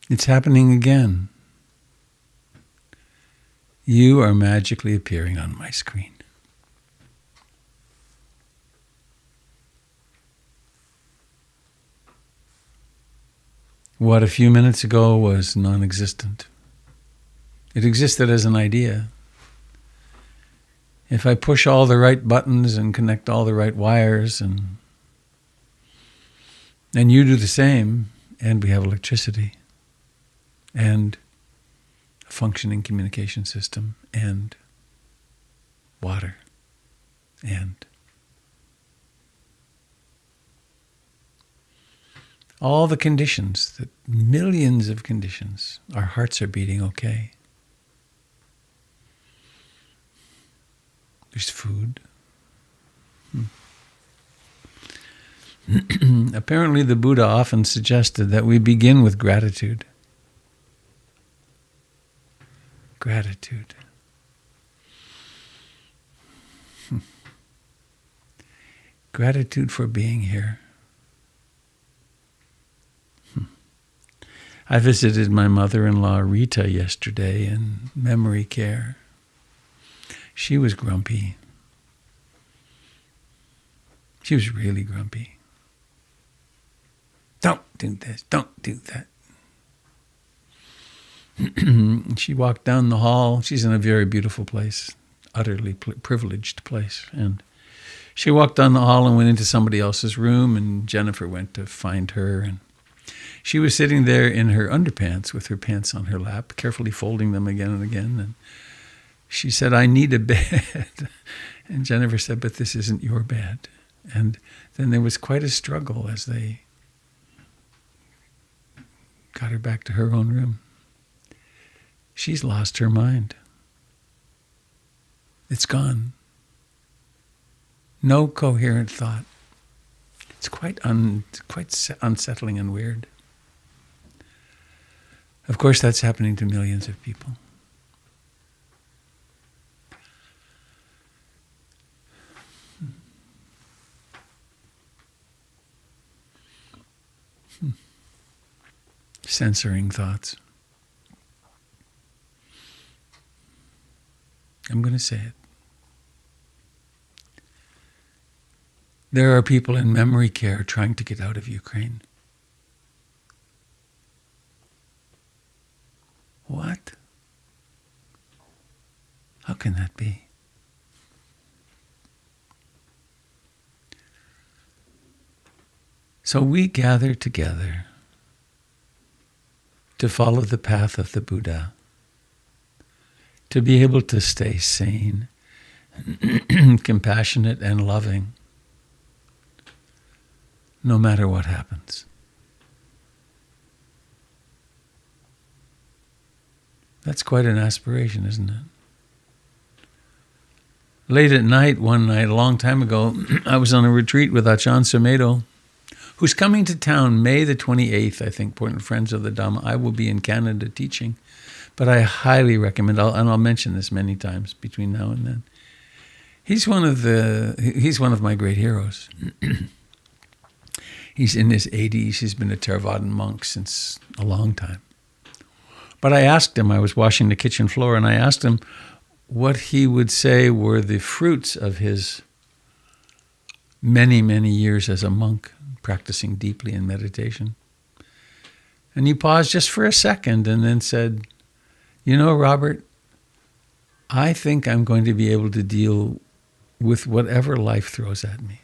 It's happening again. You are magically appearing on my screen. What a few minutes ago was non-existent. It existed as an idea. If I push all the right buttons and connect all the right wires and you do the same, and we have electricity and a functioning communication system and water and all the conditions, the millions of conditions, our hearts are beating okay. There's food. Apparently the Buddha often suggested that we begin with gratitude. Gratitude. Gratitude for being here. I visited my mother-in-law Rita yesterday in memory care. She was grumpy. She was really grumpy. Don't do this, don't do that. She walked down the hall. She's in a very beautiful place, utterly privileged place. And she walked down the hall and went into somebody else's room, and Jennifer went to find her. And she was sitting there in her underpants with her pants on her lap, carefully folding them again and again. And she said, "I need a bed." And Jennifer said, "But this isn't your bed." And then there was quite a struggle as they got her back to her own room. She's lost her mind. It's gone. No coherent thought. It's quite unsettling and weird. Of course, that's happening to millions of people. Censoring thoughts. I'm going to say it. There are people in memory care trying to get out of Ukraine. What? How can that be? So we gather together to follow the path of the Buddha, to be able to stay sane, compassionate and loving, no matter what happens. That's quite an aspiration, isn't it? Late at night, one night, a long time ago, I was on a retreat with Ajahn Sumedho, who's coming to town May the 28th, I think, Important Friends of the Dhamma. I will be in Canada teaching, but I highly recommend, and I'll mention this many times between now and then. He's one of my great heroes. He's in his 80s. He's been a Theravadan monk since a long time. But I asked him, I was washing the kitchen floor, and I asked him what he would say were the fruits of his many, many years as a monk, practicing deeply in meditation. And he paused just for a second and then said, "You know, Robert, I think I'm going to be able to deal with whatever life throws at me."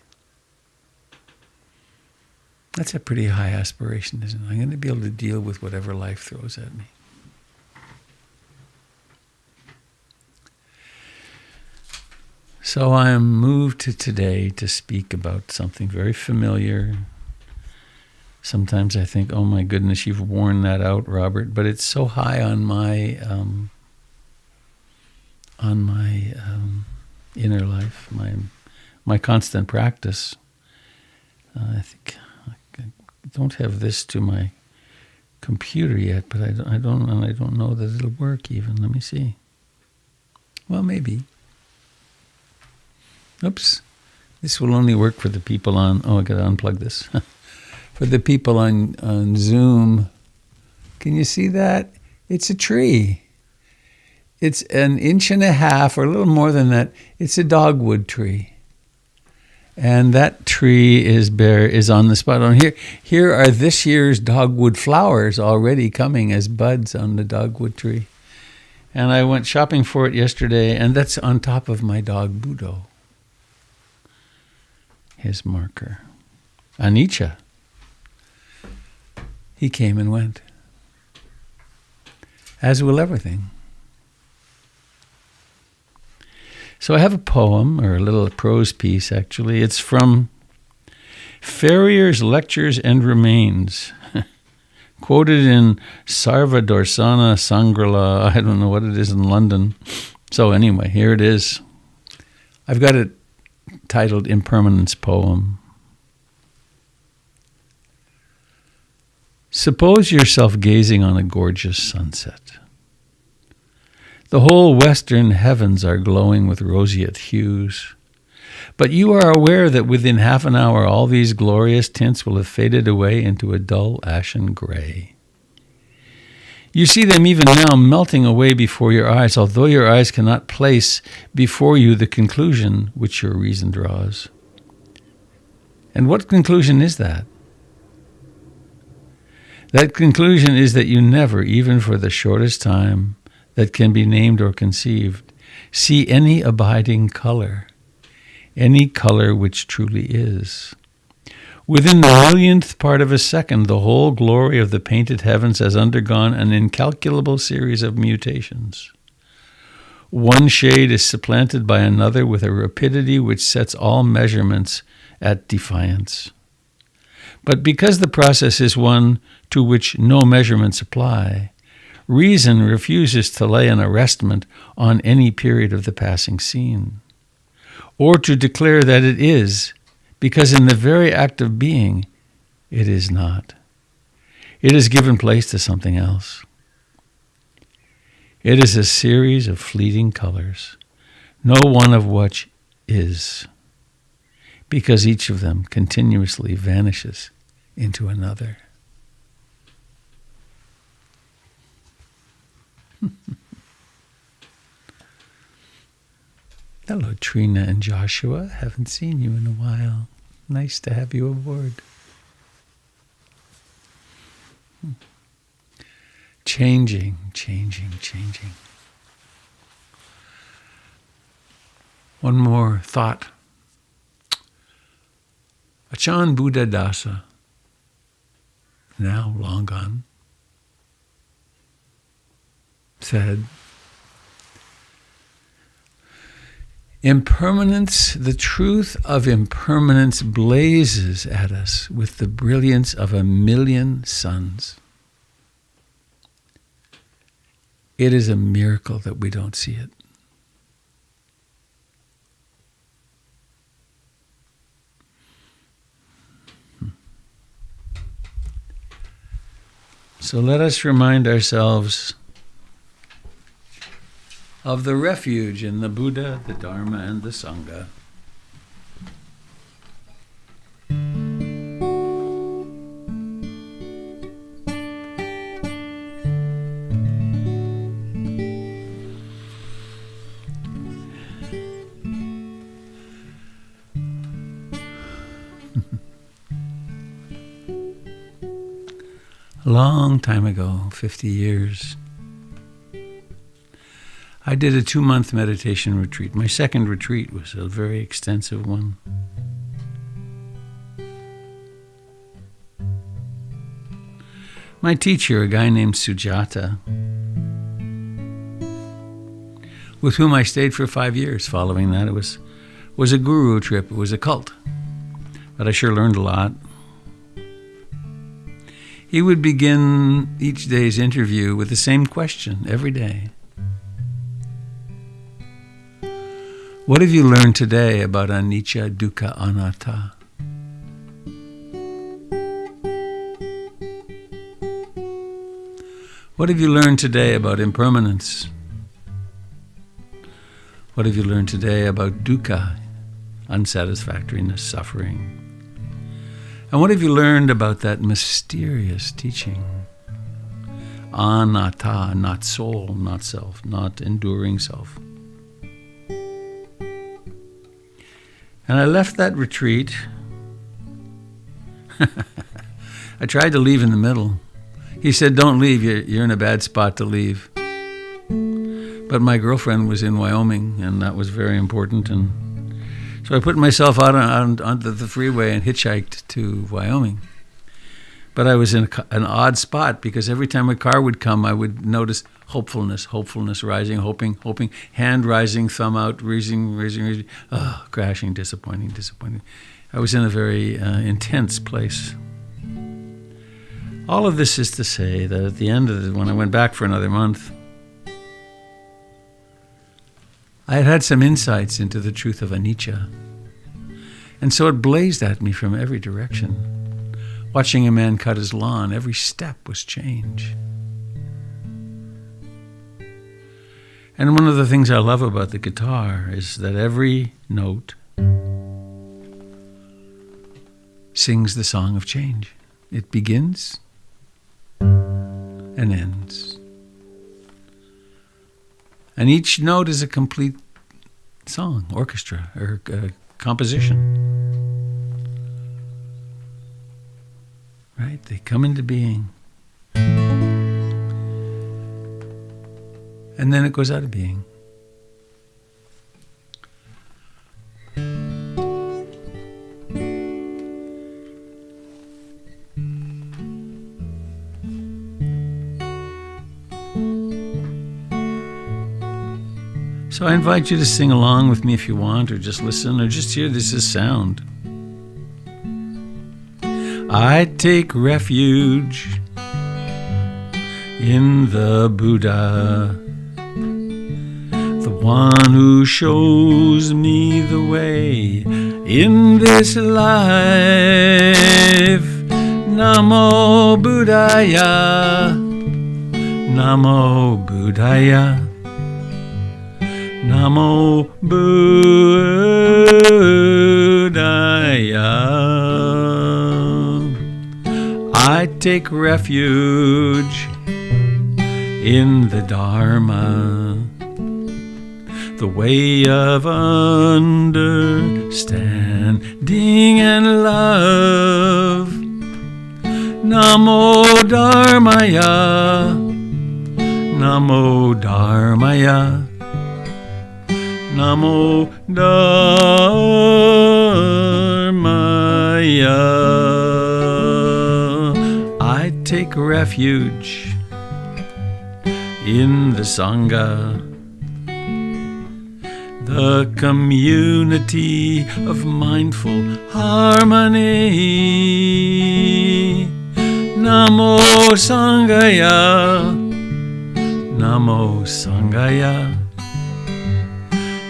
That's a pretty high aspiration, isn't it? I'm going to be able to deal with whatever life throws at me. So I am moved today to speak about something very familiar. Sometimes I think, oh my goodness, you've worn that out, Robert. But it's so high on my inner life, my my constant practice. I think I don't have this to my computer yet, but I don't know that it'll work even. Let me see. Well, maybe. Oops. This will only work for the people on... Oh, I got to unplug this. For the people on Zoom. Can you see that? It's a tree. It's 1.5 inches or a little more than that. It's a dogwood tree. And that tree is on the spot. On here are this year's dogwood flowers already coming as buds on the dogwood tree. And I went shopping for it yesterday, and that's on top of my dog Budo. His marker. Anicca. He came and went. As will everything. So I have a poem, or a little prose piece actually. It's from Ferrier's Lectures and Remains, quoted in Sarva Dorsana Sangrala, I don't know what it is in London. So anyway, here it is. I've got it titled Impermanence Poem. Suppose yourself gazing on a gorgeous sunset. The whole western heavens are glowing with roseate hues. But you are aware that within half an hour all these glorious tints will have faded away into a dull ashen gray. You see them even now melting away before your eyes, although your eyes cannot place before you the conclusion which your reason draws. And what conclusion is that? That conclusion is that you never, even for the shortest time that can be named or conceived, see any abiding color, any color which truly is. Within the millionth part of a second, the whole glory of the painted heavens has undergone an incalculable series of mutations. One shade is supplanted by another with a rapidity which sets all measurements at defiance. But because the process is one to which no measurements apply, reason refuses to lay an arrestment on any period of the passing scene, or to declare that it is, because in the very act of being, it is not. It has given place to something else. It is a series of fleeting colors, no one of which is, because each of them continuously vanishes into another. Hello, Trina and Joshua. Haven't seen you in a while. Nice to have you aboard. Changing. One more thought. Achan Buddha Dasa, now long gone, said, impermanence, the truth of impermanence blazes at us with the brilliance of 1,000,000 suns. It is a miracle that we don't see it. So let us remind ourselves of the refuge in the Buddha, the Dharma, and the Sangha. A long time ago, 50 years, I did a 2-month meditation retreat. My second retreat was a very extensive one. My teacher, a guy named Sujata, with whom I stayed for 5 years following that, it was a guru trip. It was a cult. But I sure learned a lot. He would begin each day's interview with the same question every day. What have you learned today about anicca, dukkha, anatta? What have you learned today about impermanence? What have you learned today about dukkha, unsatisfactoriness, suffering? And what have you learned about that mysterious teaching? Anatta, not soul, not self, not enduring self. And I left that retreat. I tried to leave in the middle. He said, don't leave, you're in a bad spot to leave. But my girlfriend was in Wyoming, and that was very important. And so I put myself out onto the freeway and hitchhiked to Wyoming. But I was in an odd spot, because every time a car would come, I would notice hopefulness, rising, hoping, hand rising, thumb out, raising, crashing, disappointing. I was in a very intense place. All of this is to say that at the end of it, when I went back for another month, I had had some insights into the truth of anicca. And so it blazed at me from every direction. Watching a man cut his lawn, every step was change. And one of the things I love about the guitar is that every note sings the song of change. It begins and ends. And each note is a complete song, orchestra, or composition. Right? They come into being. And then it goes out of being. So I invite you to sing along with me if you want, or just listen, or just hear this as sound. I take refuge in the Buddha, the one who shows me the way in this life. Namo Buddhaya, Namo Buddhaya, Namo Buddhaya. I take refuge in the Dharma, the way of understanding and love. Namo Dharmaya, Namo Dharmaya, Namo Dharmaya. I take refuge in the Sangha, the community of mindful harmony. Namo Sanghaya, Namo Sanghaya,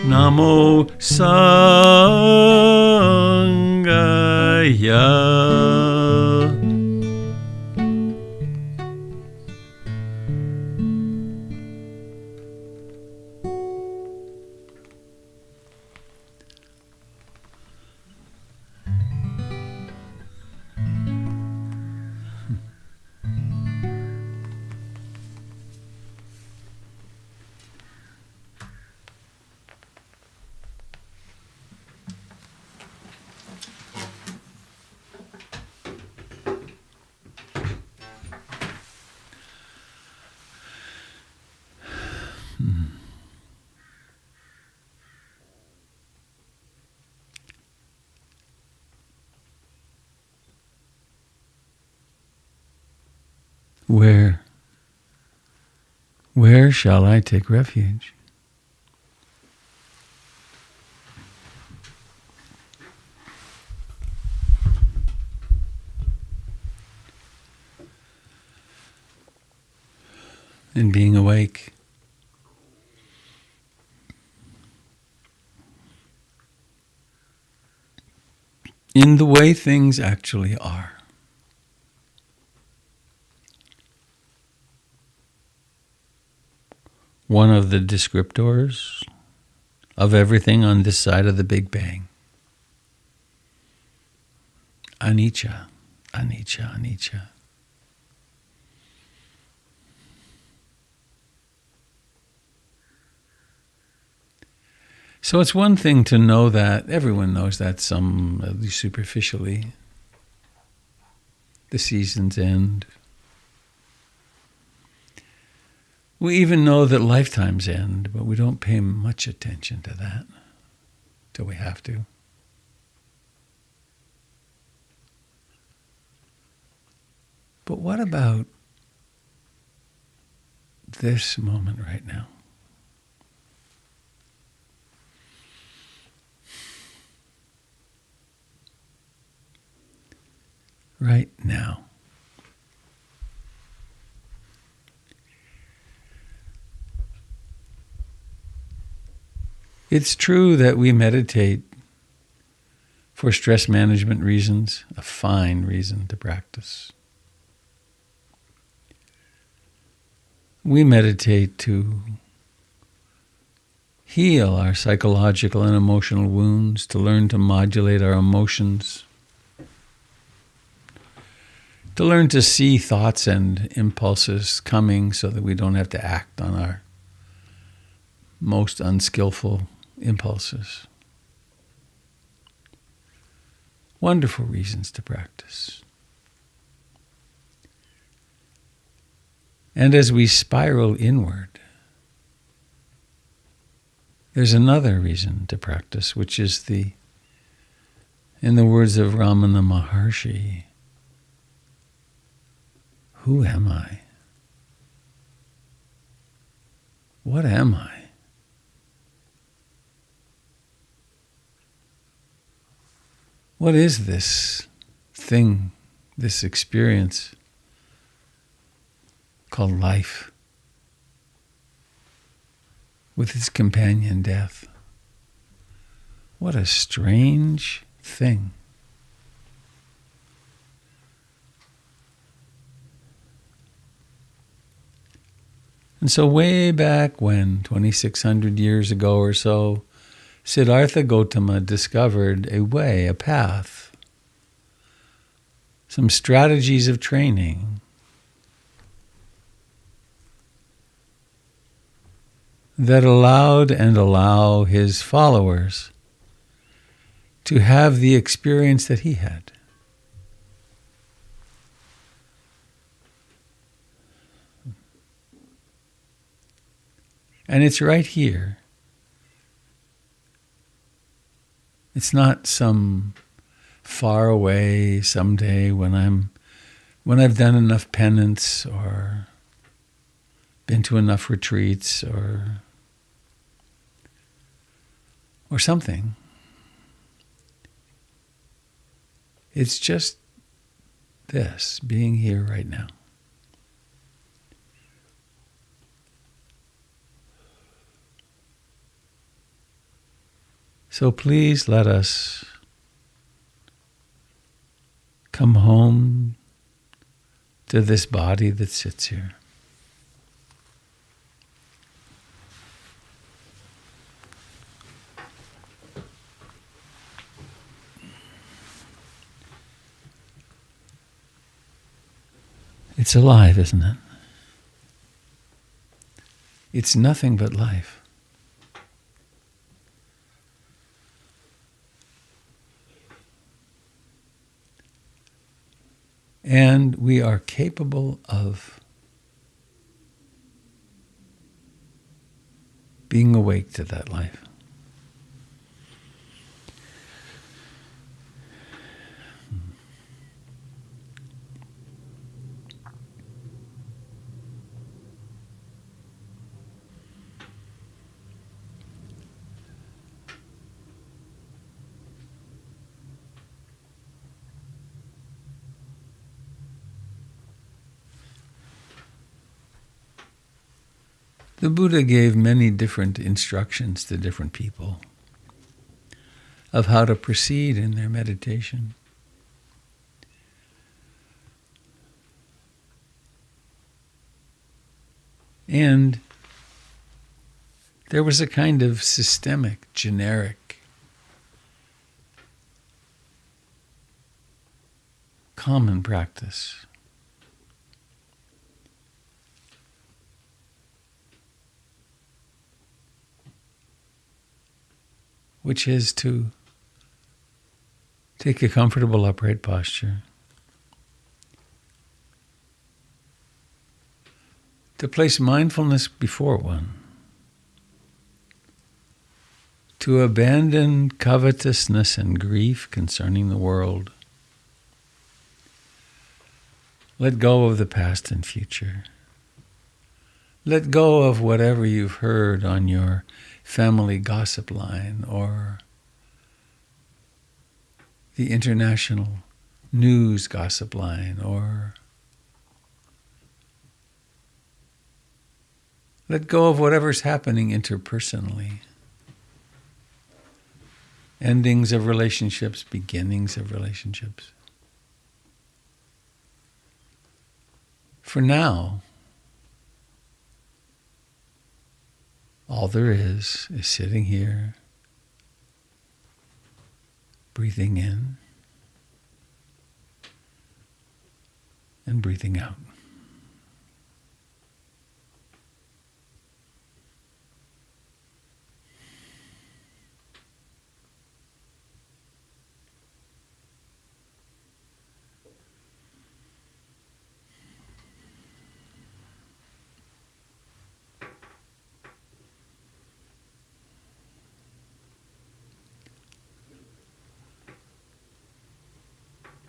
Namo Sanghaya. Where shall I take refuge? In being awake. in the way things actually are. One of the descriptors of everything on this side of the Big Bang. Anicca, anicca, anicca. So it's one thing to know that, everyone knows that some, at least superficially, the seasons end. We even know that lifetimes end, but we don't pay much attention to that till we have to. But what about this moment right now? Right now. It's true that we meditate for stress management reasons, a fine reason to practice. We meditate to heal our psychological and emotional wounds, to learn to modulate our emotions, to learn to see thoughts and impulses coming so that we don't have to act on our most unskillful impulses. Wonderful reasons to practice. And as we spiral inward, there's another reason to practice, which is in the words of Ramana Maharshi, who am I? What am I? What is this thing, this experience called life, with its companion death? What a strange thing. And so way back when, 2,600 years ago or so, Siddhartha Gautama discovered a way, a path, some strategies of training that allowed and allow his followers to have the experience that he had. And it's right here. It's not some far away someday when I've done enough penance or been to enough retreats or something. It's just this, being here right now. So please let us come home to this body that sits here. It's alive, isn't it? It's nothing but life. And we are capable of being awake to that life. The Buddha gave many different instructions to different people of how to proceed in their meditation. And there was a kind of systemic, generic, common practice. Which is to take a comfortable upright posture, to place mindfulness before one, to abandon covetousness and grief concerning the world. Let go of the past and future. Let go of whatever you've heard on your family gossip line or the international news gossip line, or let go of whatever's happening interpersonally. Endings of relationships, beginnings of relationships. For now, all there is sitting here, breathing in and breathing out.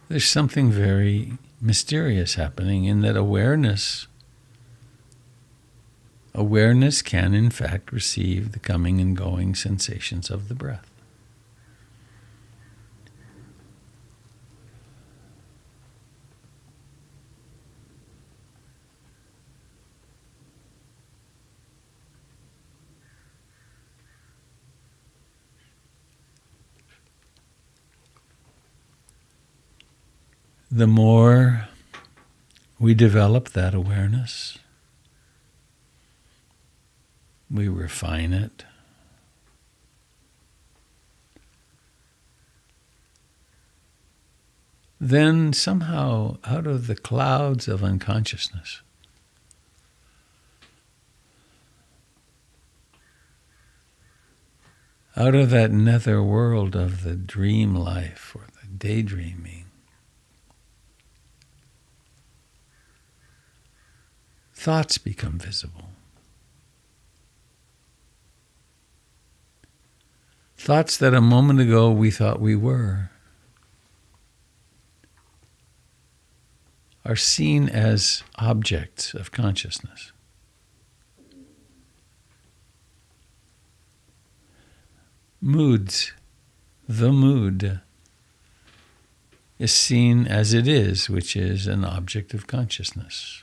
There's something very mysterious happening in that awareness can in fact receive the coming and going sensations of the breath. The more we develop that awareness, we refine it, then somehow out of the clouds of unconsciousness, out of that nether world of the dream life or the daydreaming, thoughts become visible. Thoughts that a moment ago we thought we were are seen as objects of consciousness. Moods, the mood, is seen as it is, which is an object of consciousness.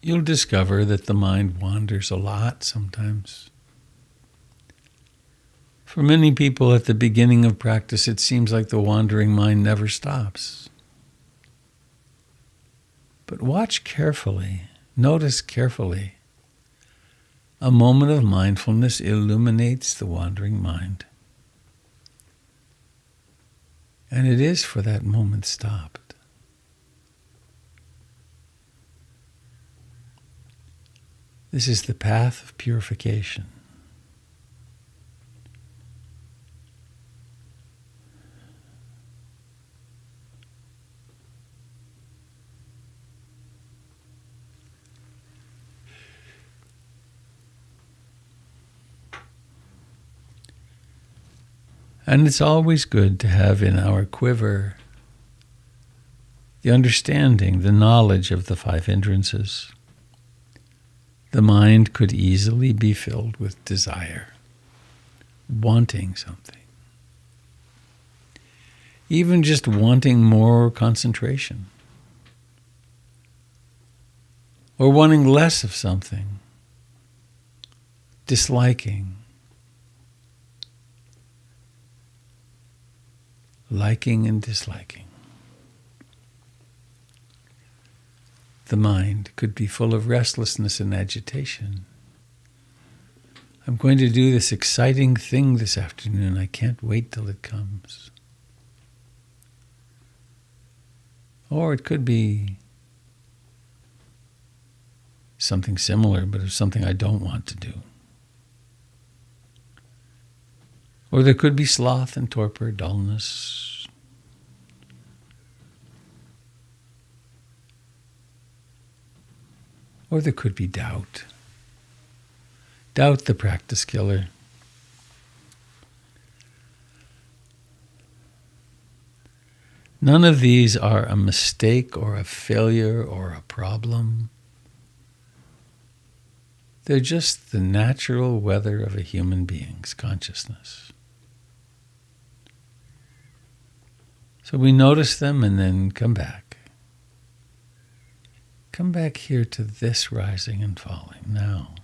You'll discover that the mind wanders a lot sometimes. For many people at the beginning of practice, it seems like the wandering mind never stops. But watch carefully. Notice carefully. A moment of mindfulness illuminates the wandering mind. And it is for that moment stopped. This is the path of purification. And it's always good to have in our quiver the understanding, the knowledge of the 5 hindrances. The mind could easily be filled with desire, wanting something. Even just wanting more concentration. Or wanting less of something. Disliking. Liking and disliking. The mind could be full of restlessness and agitation. I'm going to do this exciting thing this afternoon. I can't wait till it comes. Or it could be something similar, but it's something I don't want to do. Or there could be sloth and torpor, dullness. Or there could be doubt. Doubt, the practice killer. None of these are a mistake or a failure or a problem. They're just the natural weather of a human being's consciousness. So we notice them and then come back. Come back here to this rising and falling now.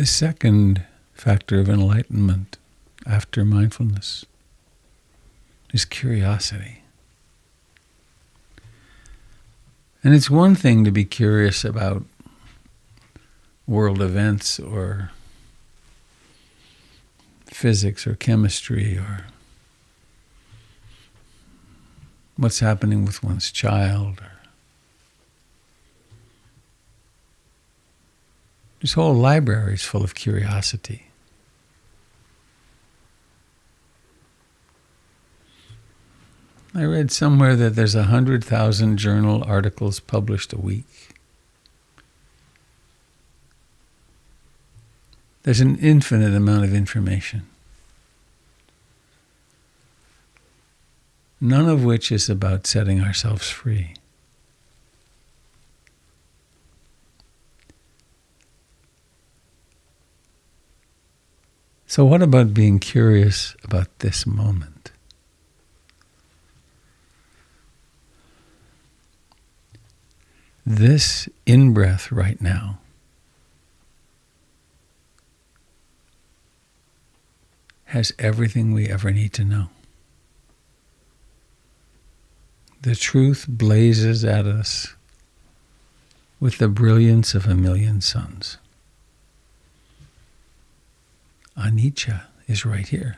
The second factor of enlightenment after mindfulness is curiosity. And it's one thing to be curious about world events or physics or chemistry or what's happening with one's child. This whole library is full of curiosity. I read somewhere that there's 100,000 journal articles published a week. There's an infinite amount of information, none of which is about setting ourselves free. So what about being curious about this moment? This in-breath right now has everything we ever need to know. The truth blazes at us with the brilliance of a million suns. Anicca is right here.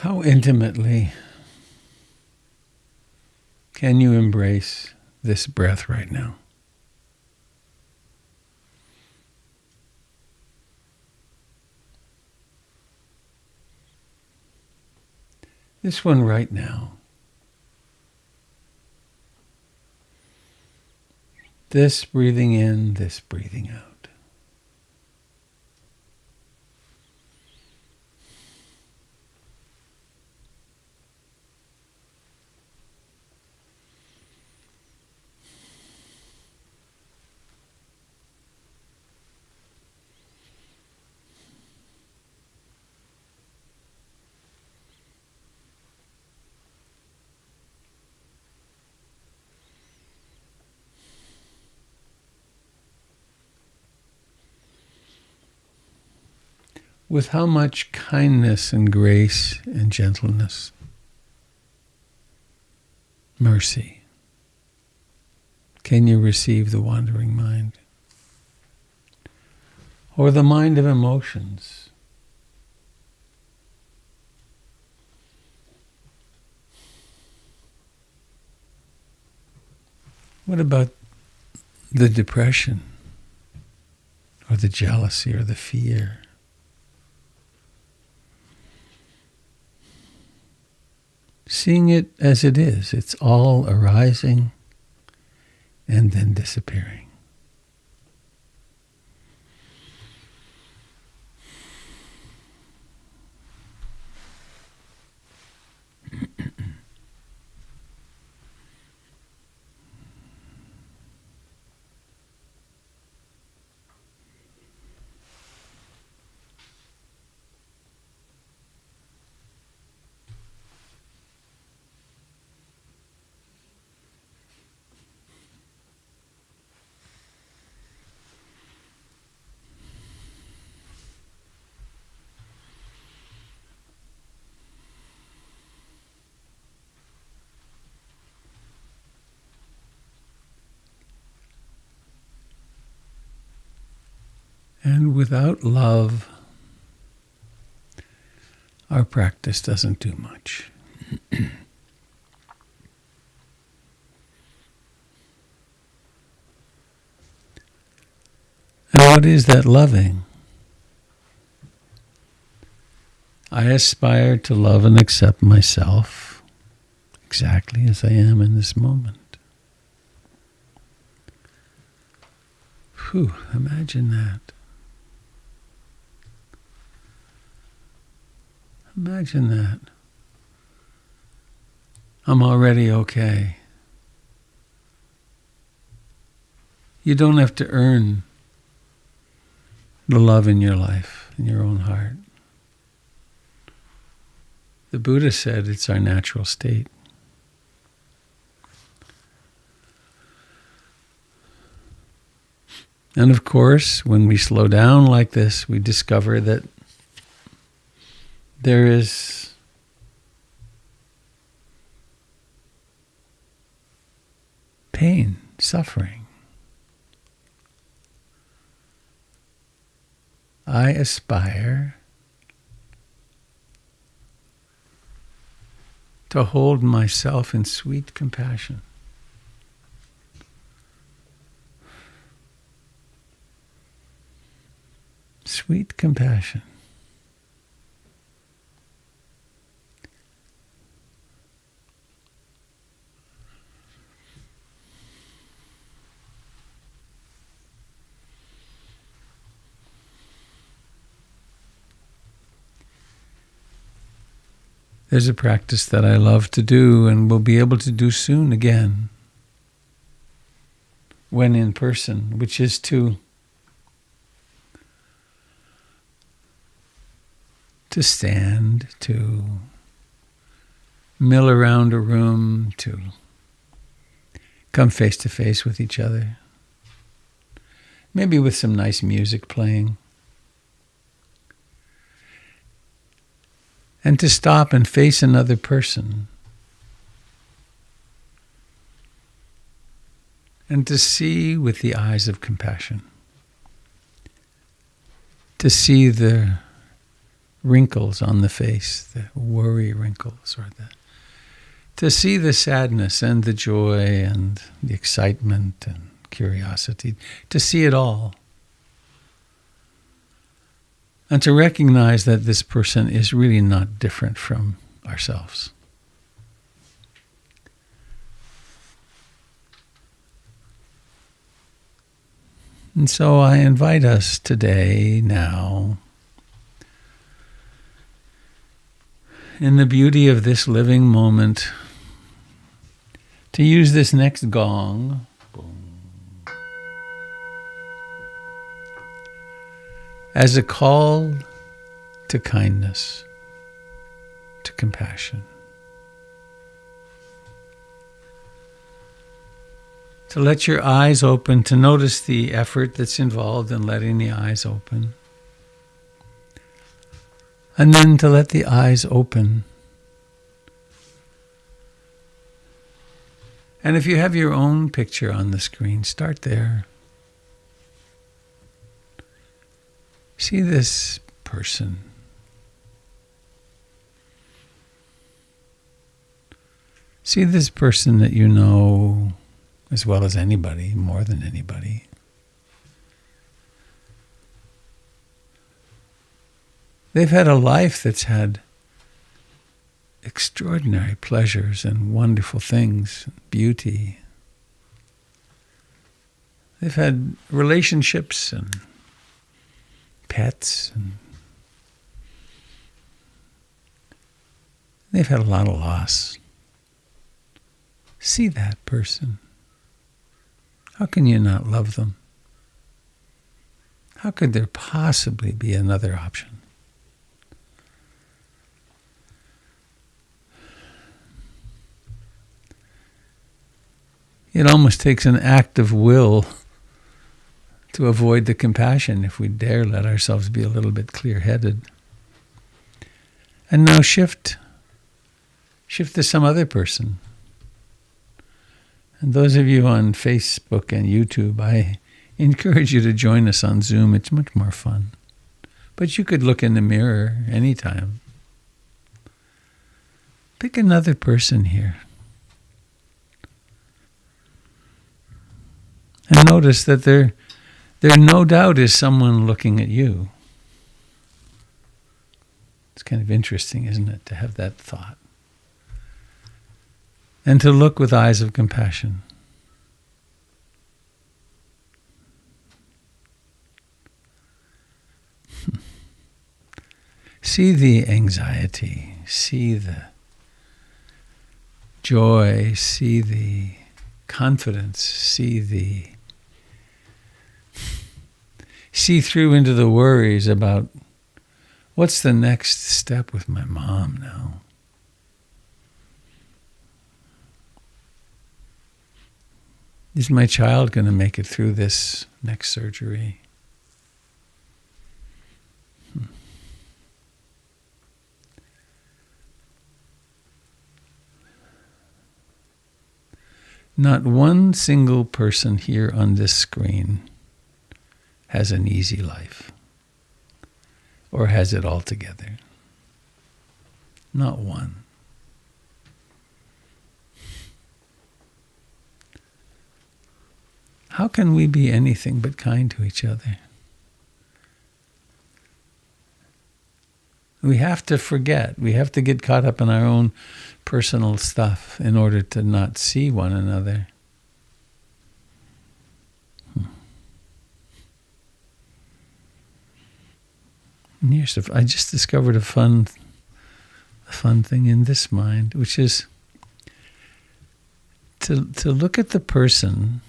How intimately can you embrace this breath right now? This one right now. This breathing in, this breathing out. With how much kindness and grace and gentleness, mercy, can you receive the wandering mind? Or the mind of emotions? What about the depression, or the jealousy, or the fear? Seeing it as it is, it's all arising and then disappearing. And without love, our practice doesn't do much. And what is that loving? I aspire to love and accept myself exactly as I am in this moment. Whew, imagine that. Imagine that. I'm already okay. You don't have to earn the love in your life, in your own heart. The Buddha said it's our natural state. And of course, when we slow down like this, we discover that there is pain, suffering. I aspire to hold myself in sweet compassion. Sweet compassion. There's a practice that I love to do and will be able to do soon again when in person, which is to stand, to mill around a room, to come face to face with each other, maybe with some nice music playing. And to stop and face another person. And to see with the eyes of compassion. To see the wrinkles on the face, the worry wrinkles, or to see the sadness and the joy and the excitement and curiosity, to see it all. And to recognize that this person is really not different from ourselves. And so I invite us today, now, in the beauty of this living moment, to use this next gong, boom, as a call to kindness, to compassion. To let your eyes open, to notice the effort that's involved in letting the eyes open. And then to let the eyes open. And if you have your own picture on the screen, start there. See this person. See this person that you know as well as anybody, more than anybody. They've had a life that's had extraordinary pleasures and wonderful things, beauty. They've had relationships and pets, and they've had a lot of loss. See that person. How can you not love them? How could there possibly be another option? It almost takes an act of will to avoid the compassion if we dare let ourselves be a little bit clear-headed. And now shift to some other person. And those of you on Facebook and YouTube, I encourage you to join us on Zoom. It's much more fun. But you could look in the mirror anytime. Pick another person here. And notice that there no doubt is someone looking at you. It's kind of interesting, isn't it, to have that thought. And to look with eyes of compassion. See the anxiety, see the joy, see the confidence, see through into the worries about what's the next step with my mom now. Is my child going to make it through this next surgery? Not one single person here on this screen has an easy life or has it all together. Not one. How can we be anything but kind to each other? We have to forget. We have to get caught up in our own personal stuff in order to not see one another. And here's I just discovered a fun thing in this mind, which is to look at the person,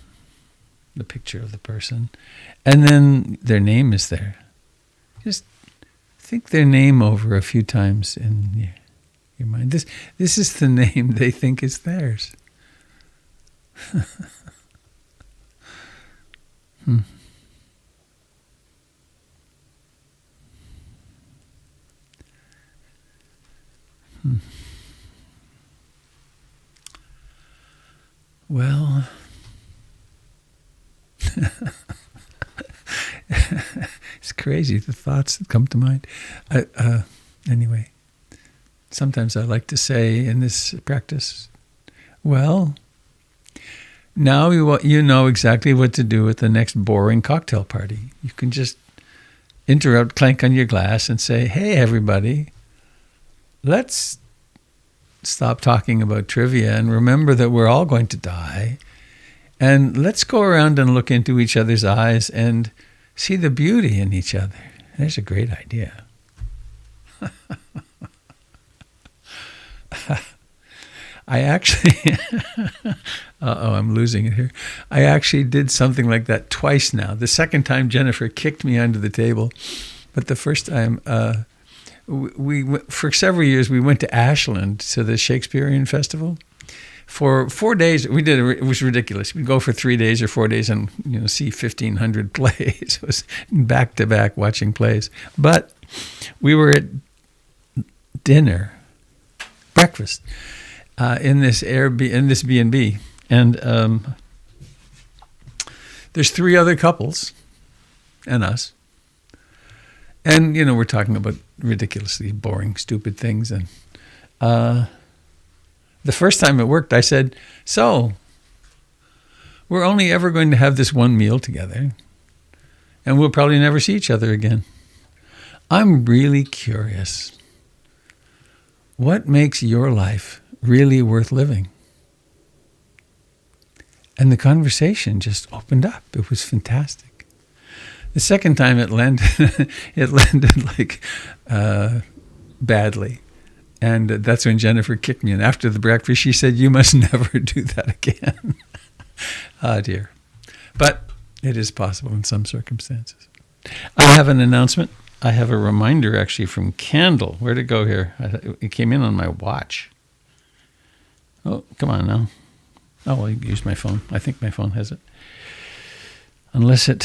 the picture of the person, and then their name is there. Just think their name over a few times in your mind. This is the name they think is theirs. Well, it's crazy, the thoughts that come to mind. Anyway, sometimes I like to say in this practice, well, now you know exactly what to do at the next boring cocktail party. You can just interrupt, clank on your glass, and say, hey, everybody, let's stop talking about trivia and remember that we're all going to die. And let's go around and look into each other's eyes and see the beauty in each other. There's a great idea. I actually, I'm losing it here. I actually did something like that twice now. The second time, Jennifer kicked me under the table. But the first time, we for several years, we went to Ashland to the Shakespearean Festival. For 4 days, it was ridiculous. We'd go for 3 days or 4 days and see 1,500 plays. It was back to back watching plays. But we were at breakfast in this B&B, and there's 3 other couples and us, and we're talking about ridiculously boring, stupid things, and the first time it worked, I said, so, we're only ever going to have this one meal together, and we'll probably never see each other again. I'm really curious. What makes your life really worth living? And the conversation just opened up. It was fantastic. The second time it landed, like badly. And that's when Jennifer kicked me. And after the breakfast, she said, you must never do that again. Ah, dear. But it is possible in some circumstances. I have an announcement. I have a reminder, actually, from Candle. Where'd it go here? It came in on my watch. Oh, come on now. Oh, well, you can use my phone. I think my phone has it. Unless it...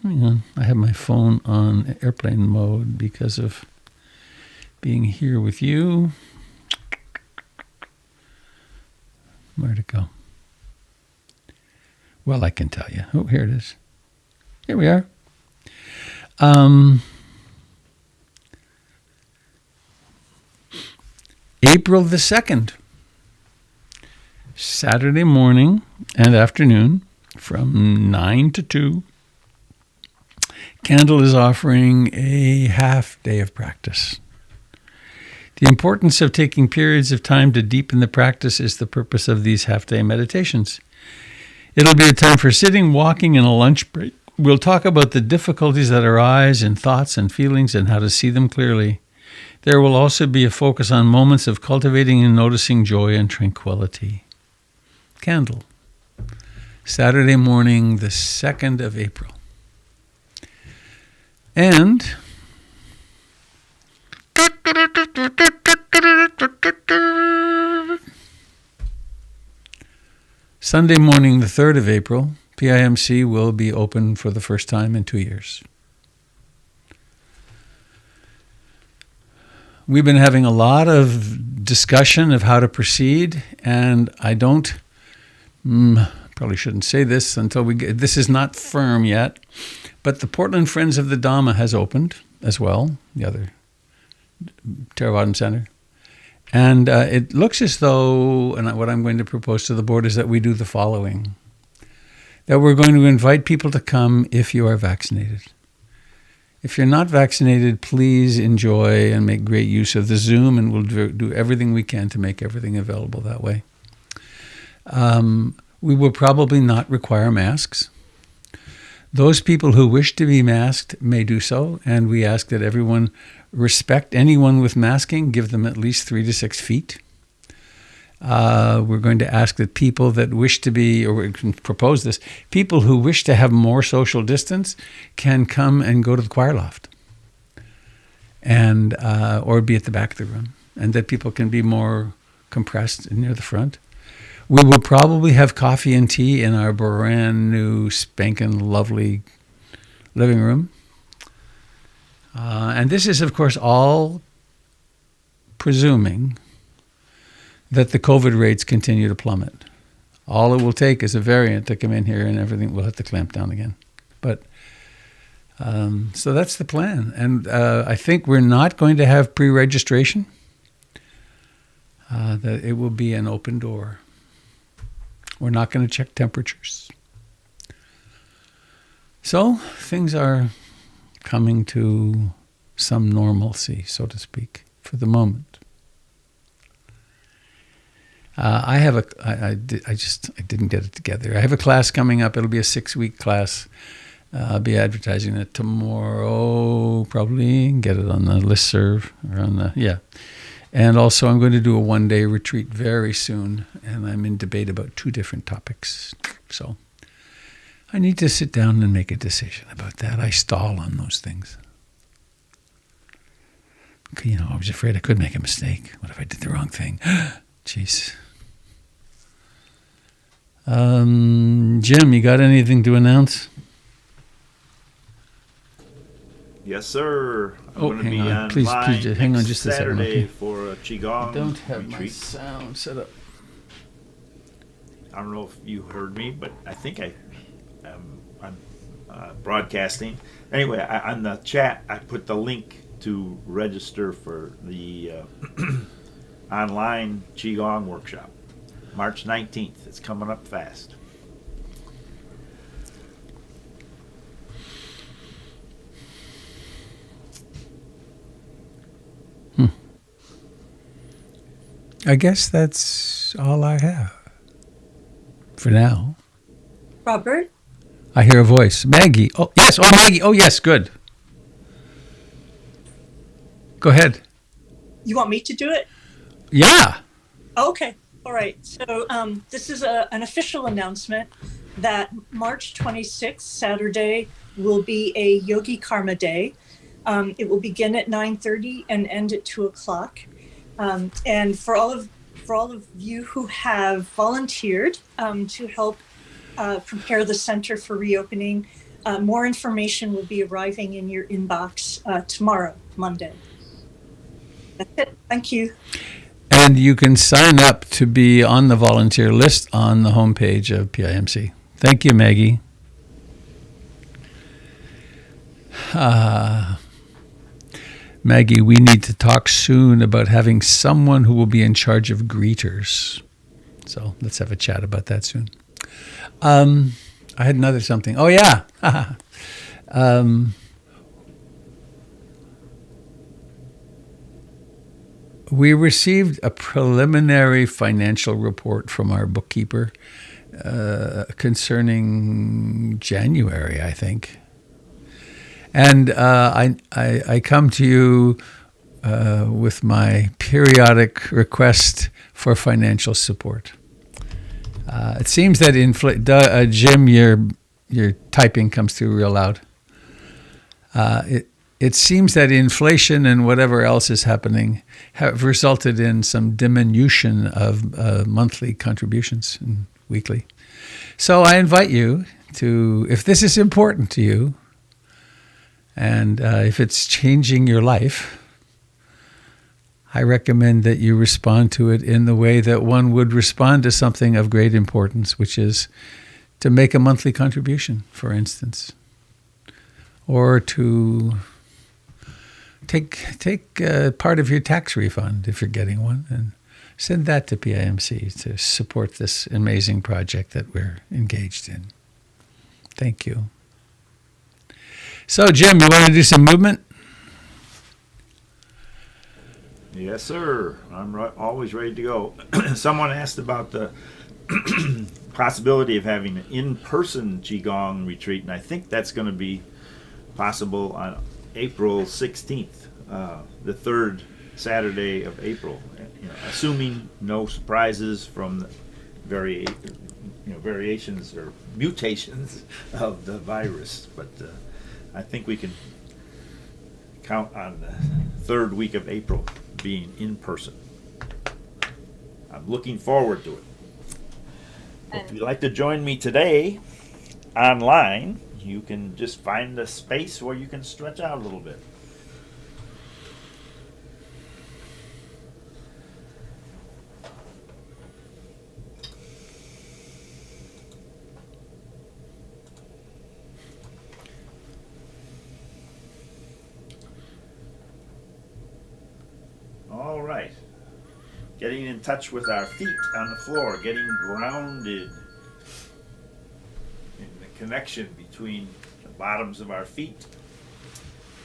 Hang on. I have my phone on airplane mode because of being here with you. Where'd it go? Well, I can tell you. Oh, here it is. Here we are. April the 2nd, Saturday morning and afternoon from 9 to 2. Candle is offering a half day of practice. The importance of taking periods of time to deepen the practice is the purpose of these half-day meditations. It'll be a time for sitting, walking, and a lunch break. We'll talk about the difficulties that arise in thoughts and feelings and how to see them clearly. There will also be a focus on moments of cultivating and noticing joy and tranquility. Candle, Saturday morning, the 2nd of April. And Sunday morning, the 3rd of April, PIMC will be open for the first time in 2 years. We've been having a lot of discussion of how to proceed, and I probably shouldn't say this until this is not firm yet, but the Portland Friends of the Dhamma has opened as well, the other Theravada Center. And it looks as though, and what I'm going to propose to the board is that we do the following. That we're going to invite people to come if you are vaccinated. If you're not vaccinated, please enjoy and make great use of the Zoom, and we'll do everything we can to make everything available that way. We will probably not require masks. Those people who wish to be masked may do so, and we ask that everyone respect anyone with masking, give them at least 3 to 6 feet. We're going to ask that people that wish to be, or we can propose this, people who wish to have more social distance can come and go to the choir loft, and or be at the back of the room, and that people can be more compressed near the front. We will probably have coffee and tea in our brand new spanking lovely living room. And this is, of course, all presuming that the COVID rates continue to plummet. All it will take is a variant to come in here and everything will have to clamp down again. But So that's the plan. And I think we're not going to have pre-registration. That it will be an open door. We're not going to check temperatures. So things are coming to some normalcy, so to speak, for the moment. I didn't get it together. I have a class coming up. It'll be a 6-week class. I'll be advertising it tomorrow, probably, get it on the listserv. And also I'm going to do a 1-day retreat very soon, and I'm in debate about 2 different topics. So I need to sit down and make a decision about that. I stall on those things. I was afraid I could make a mistake. What if I did the wrong thing? Jeez. Jim, you got anything to announce? Yes, sir. I'm going to be online please, hang on just a second. Saturday Okay. for a Qigong I don't have retreat. my sound set up. I don't know if you heard me, but I think I'm broadcasting. Anyway, on the chat, I put the link to register for the online Qigong workshop. March 19th. It's coming up fast. I guess that's all I have for now. Robert? I hear a voice. Maggie. Oh, yes. Oh, Maggie. Oh, yes. Good. Go ahead. You want me to do it? Yeah. Okay. All right. So this is an official announcement that March 26th, Saturday, will be a Yogi Karma Day. It will begin at 9:30 and end at 2 o'clock. And for all of you who have volunteered to help prepare the center for reopening, more information will be arriving in your inbox tomorrow, Monday. That's it. Thank you. And you can sign up to be on the volunteer list on the homepage of PIMC. Thank you, Maggie. Maggie, we need to talk soon about having someone who will be in charge of greeters. So let's have a chat about that soon. I had another something. Oh, yeah. We received a preliminary financial report from our bookkeeper concerning January, I think. And I come to you with my periodic request for financial support. It seems that Jim, your typing comes through real loud. It seems that inflation and whatever else is happening have resulted in some diminution of monthly contributions and weekly. So I invite you to, if this is important to you, and if it's changing your life, I recommend that you respond to it in the way that one would respond to something of great importance, which is to make a monthly contribution, for instance, or to take part of your tax refund if you're getting one and send that to PIMC to support this amazing project that we're engaged in. Thank you. So, Jim, you want to do some movement? Yes, sir. I'm always ready to go. Someone asked about the possibility of having an in-person Qigong retreat, and I think that's going to be possible on April 16th, the third Saturday of April, assuming no surprises from the variations or mutations of the virus. But I think we can count on the third week of April being in person. I'm looking forward to it. If you'd like to join me today online, you can just find a space where you can stretch out a little bit. right. Getting in touch with our feet on the floor, getting grounded in the connection between the bottoms of our feet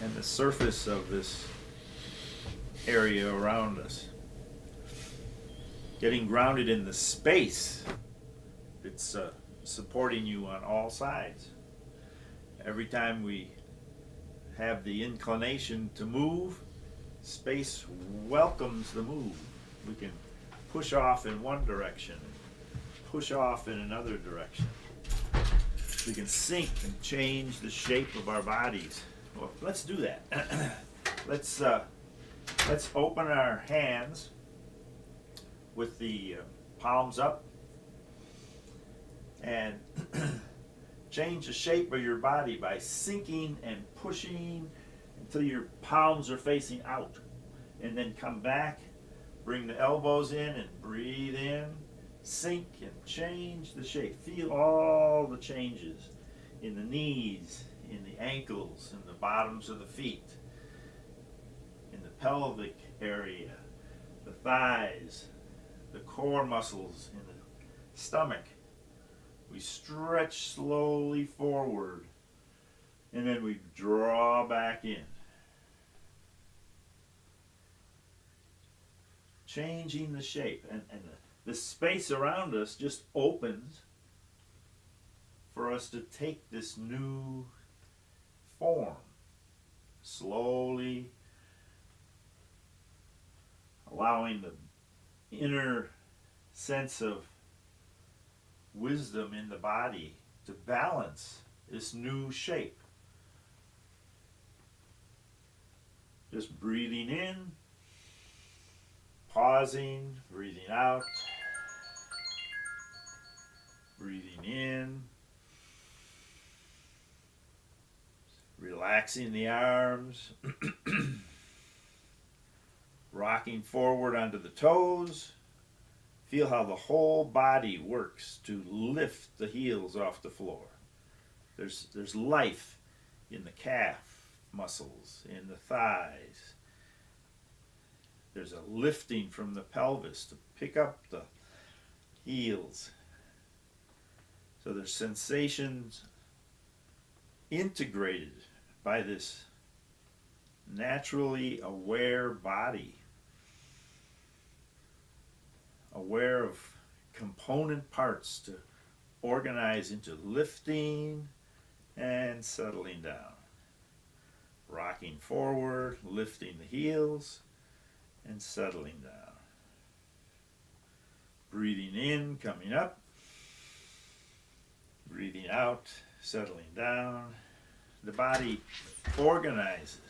and the surface of this area around us. Getting grounded in the space that's supporting you on all sides. Every time we have the inclination to move, space welcomes the move. We can push off in one direction, push off in another direction. We can sink and change the shape of our bodies. Well, let's do that. Let's open our hands with the palms up and change the shape of your body by sinking and pushing until your palms are facing out. And then come back, bring the elbows in and breathe in, sink and change the shape. Feel all the changes in the knees, in the ankles, in the bottoms of the feet, in the pelvic area, the thighs, the core muscles in the stomach. We stretch slowly forward and then we draw back in. Changing the shape, and the space around us just opens for us to take this new form, slowly allowing the inner sense of wisdom in the body to balance this new shape. Just breathing in, pausing, breathing out, breathing in, relaxing the arms, rocking forward onto the toes. Feel how the whole body works to lift the heels off the floor. There's life in the calf muscles, in the thighs. There's a lifting from the pelvis to pick up the heels. So there's sensations integrated by this naturally aware body, aware of component parts to organize into lifting and settling down. Rocking forward, lifting the heels, and settling down. Breathing in, coming up. Breathing out, settling down. The body organizes.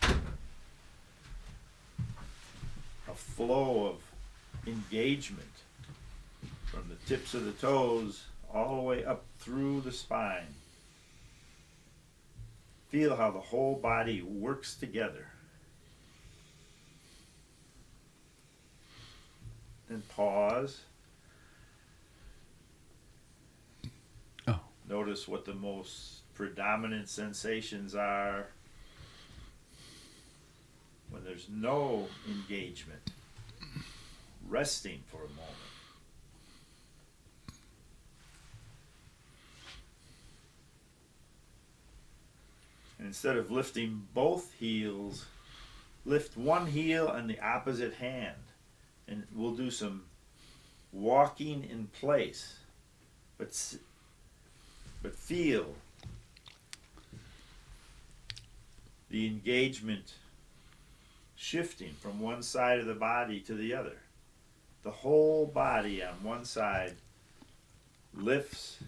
A flow of engagement from the tips of the toes all the way up through the spine. Feel how the whole body works together. Then pause. Oh. Notice what the most predominant sensations are when there's no engagement. Resting for a moment. And instead of lifting both heels, lift one heel and the opposite hand. And we'll do some walking in place. But feel the engagement shifting from one side of the body to the other. The whole body on one side lifts,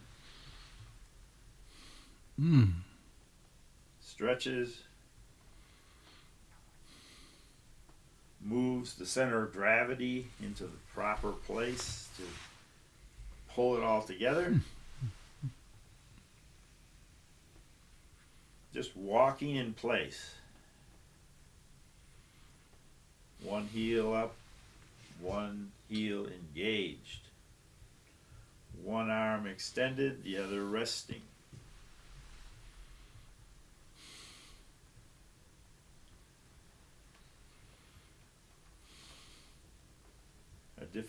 stretches, moves the center of gravity into the proper place to pull it all together. Just walking in place. One heel up, one heel engaged. One arm extended, the other resting.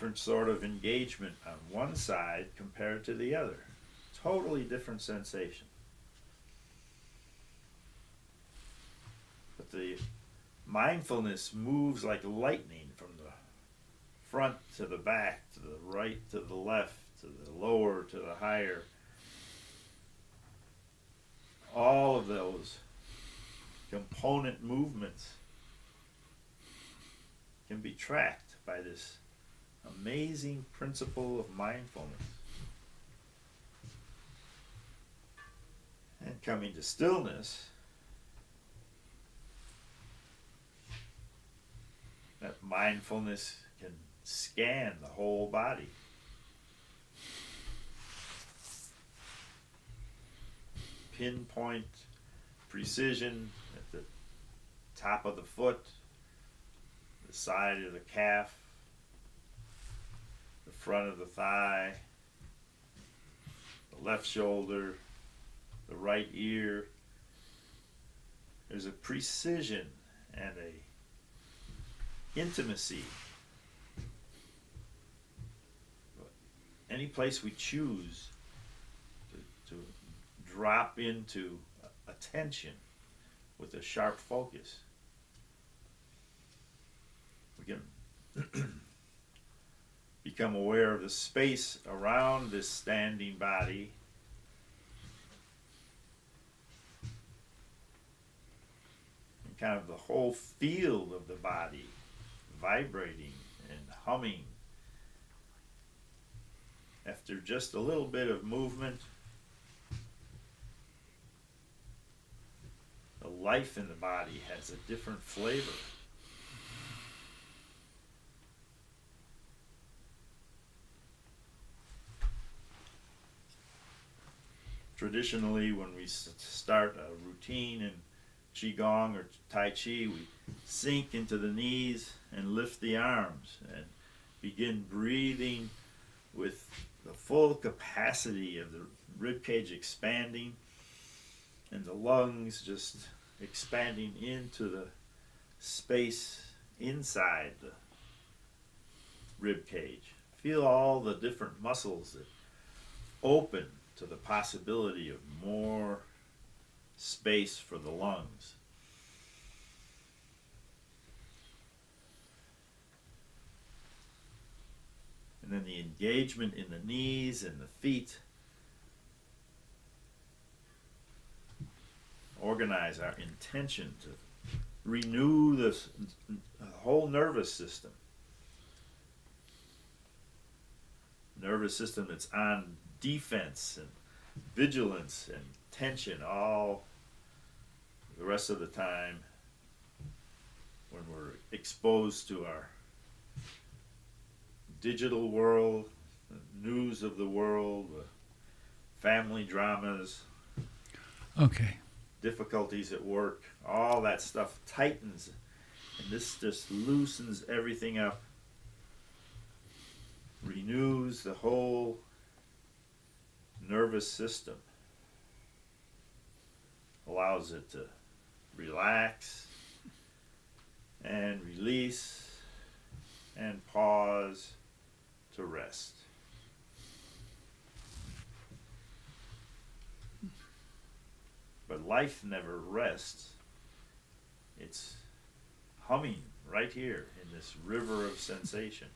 different sort of engagement on one side compared to the other. Totally different sensation. But the mindfulness moves like lightning from the front to the back, to the right to the left, to the lower to the higher. All of those component movements can be tracked by this amazing principle of mindfulness. And coming to stillness, that mindfulness can scan the whole body. Pinpoint precision at the top of the foot, the side of the calf, the front of the thigh, the left shoulder, the right ear. There's a precision and a intimacy. Any place we choose to drop into attention with a sharp focus, we can become aware of the space around this standing body, and kind of the whole field of the body vibrating and humming. After just a little bit of movement, the life in the body has a different flavor. Traditionally, when we start a routine in Qigong or Tai Chi, we sink into the knees and lift the arms and begin breathing with the full capacity of the rib cage expanding and the lungs just expanding into the space inside the rib cage. Feel all the different muscles that open to the possibility of more space for the lungs. And then the engagement in the knees and the feet. Organize our intention to renew the whole nervous system. Nervous system that's on defense and vigilance and tension all the rest of the time when we're exposed to our digital world, the news of the world, the family dramas, Okay. difficulties at work, all that stuff tightens, and this just loosens everything up, renews the whole nervous system, allows it to relax and release and pause to rest. But life never rests. It's humming right here in this river of sensation.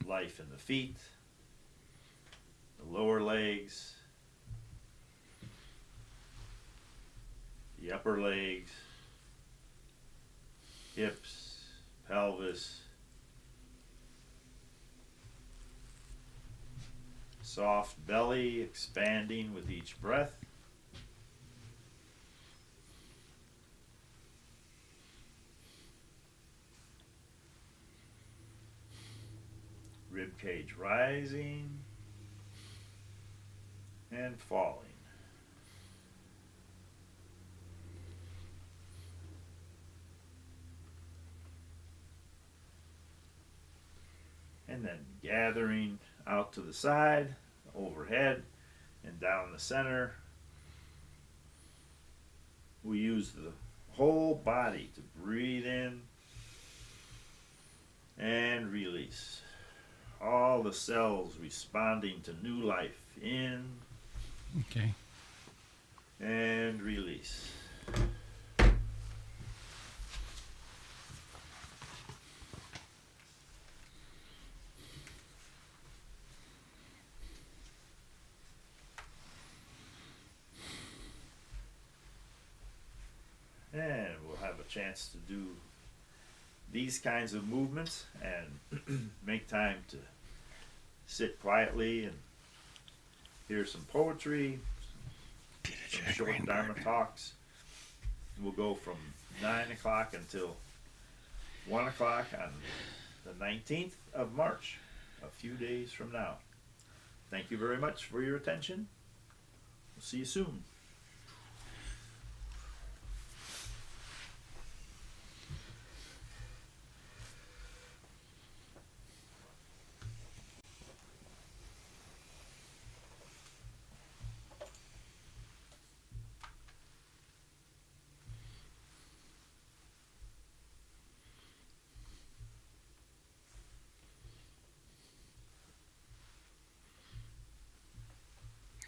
Life in the feet, the lower legs, the upper legs, hips, pelvis, soft belly expanding with each breath. Rib cage rising and falling. And then gathering out to the side, overhead, and down the center. We use the whole body to breathe in And release. All the cells responding to new life. In Okay. and release. And we'll have a chance to do these kinds of movements and make time to sit quietly and hear some poetry, some short Dharma talks. We'll go from 9 o'clock until 1 o'clock on the 19th of March, a few days from now. Thank you very much for your attention. We'll see you soon.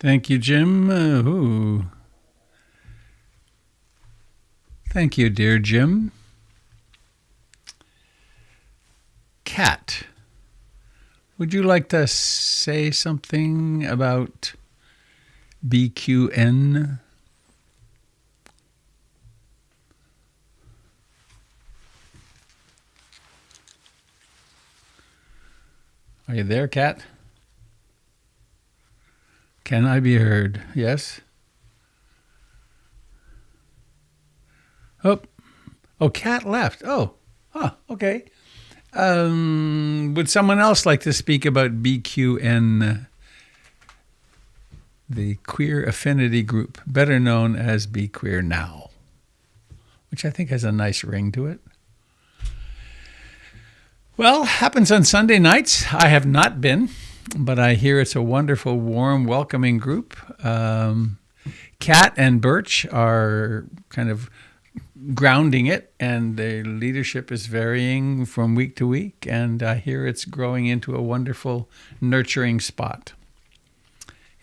Thank you, Jim. Thank you, dear Jim. Kat, would you like to say something about BQN? Are you there, Kat? Can I be heard? Yes? Oh, Kat left. Okay. Would someone else like to speak about BQN, the Queer Affinity Group, better known as Be Queer Now, which I think has a nice ring to it? Well, happens on Sunday nights. I have not been, but I hear it's a wonderful, warm, welcoming group. Kat and Birch are kind of grounding it, and the leadership is varying from week to week, and I hear it's growing into a wonderful, nurturing spot.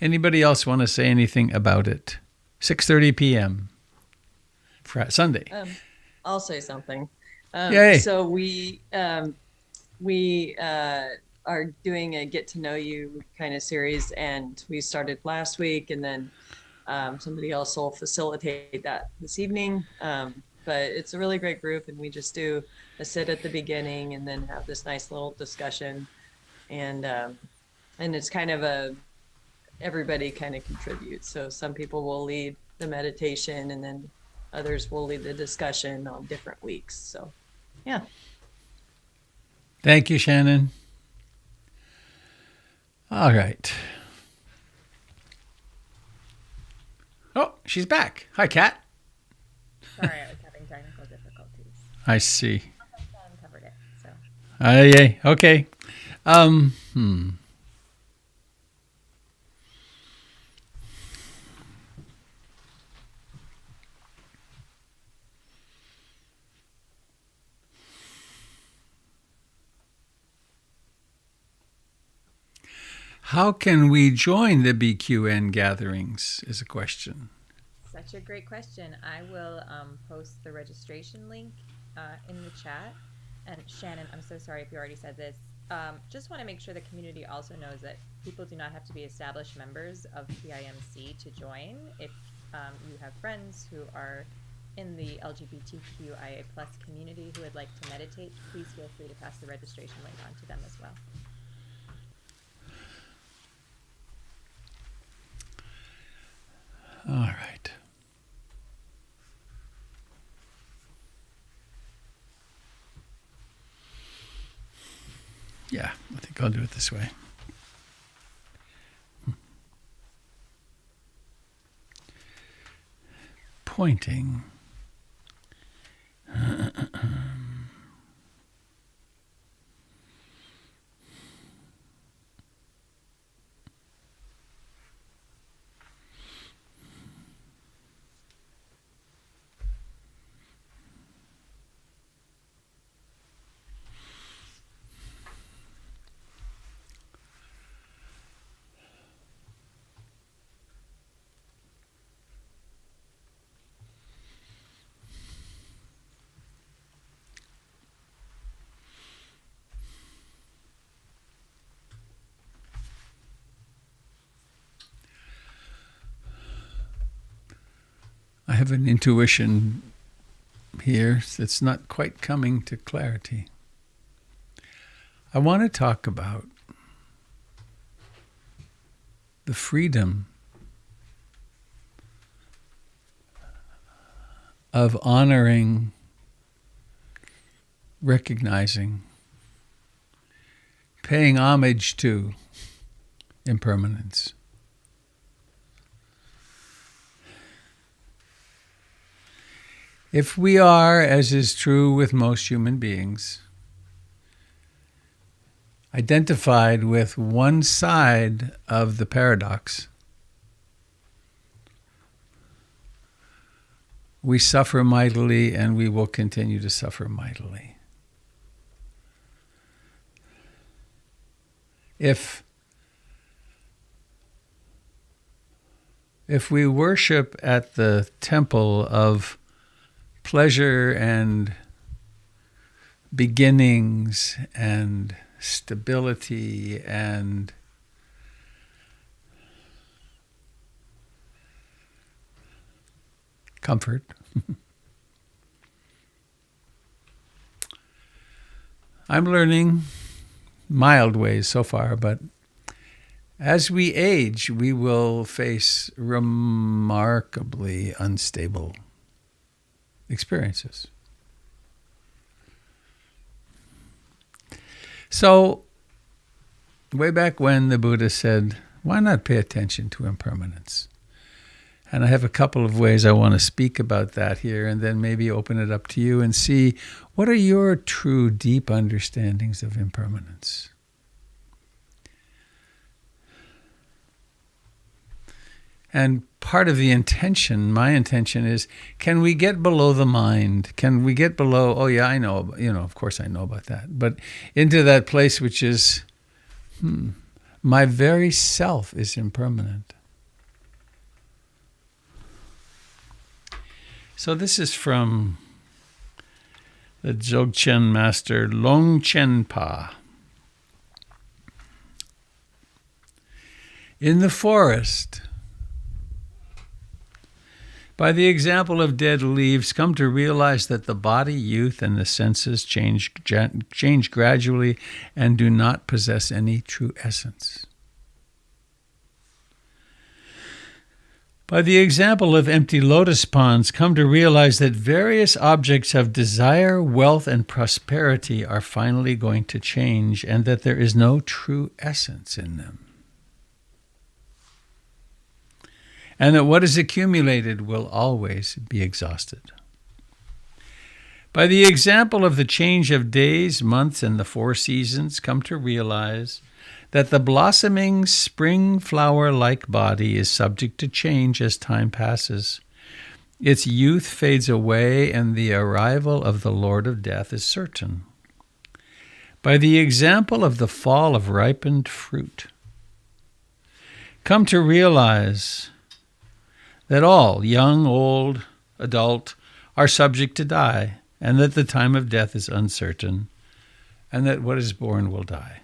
Anybody else want to say anything about it? 6:30 p.m. Sunday. I'll say something. Yay. So we are doing a get to know you kind of series, and we started last week, and then somebody else will facilitate that this evening. But it's a really great group, and we just do a sit at the beginning and then have this nice little discussion, and it's kind of everybody kind of contributes. So some people will lead the meditation, and then others will lead the discussion on different weeks. So, yeah. Thank you, Shannon. All right. Oh, she's back. Hi, Kat. Sorry, I was having technical difficulties. I see. Covered it. So. Yay. Okay. How can we join the BQN gatherings is a question. Such a great question. I will post the registration link in the chat. And Shannon, I'm so sorry if you already said this. Just want to make sure the community also knows that people do not have to be established members of PIMC to join. If you have friends who are in the LGBTQIA+ community who would like to meditate, please feel free to pass the registration link on to them as well. All right. Yeah, I think I'll do it this way. Pointing. I have an intuition here that's not quite coming to clarity. I want to talk about the freedom of honoring, recognizing, paying homage to impermanence. If we are, as is true with most human beings, identified with one side of the paradox, we suffer mightily and we will continue to suffer mightily. If we worship at the temple of pleasure and beginnings and stability and comfort, I'm learning mild ways so far, but as we age, we will face remarkably unstable experiences. So, way back when the Buddha said, why not pay attention to impermanence? And I have a couple of ways I want to speak about that here, and then maybe open it up to you and see what are your true, deep understandings of impermanence. And part of the intention, my intention is, can we get below the mind? Can we get below, oh yeah, I know, of course I know about that. But into that place which is, my very self is impermanent. So this is from the Dzogchen master Longchen Pa. In the forest, by the example of dead leaves, come to realize that the body, youth, and the senses change gradually and do not possess any true essence. By the example of empty lotus ponds, come to realize that various objects of desire, wealth, and prosperity are finally going to change, and that there is no true essence in them. And that what is accumulated will always be exhausted. By the example of the change of days, months, and the 4 seasons, come to realize that the blossoming spring flower-like body is subject to change as time passes. Its youth fades away, and the arrival of the Lord of Death is certain. By the example of the fall of ripened fruit, come to realize that all, young, old, adult, are subject to die, and that the time of death is uncertain, and that what is born will die.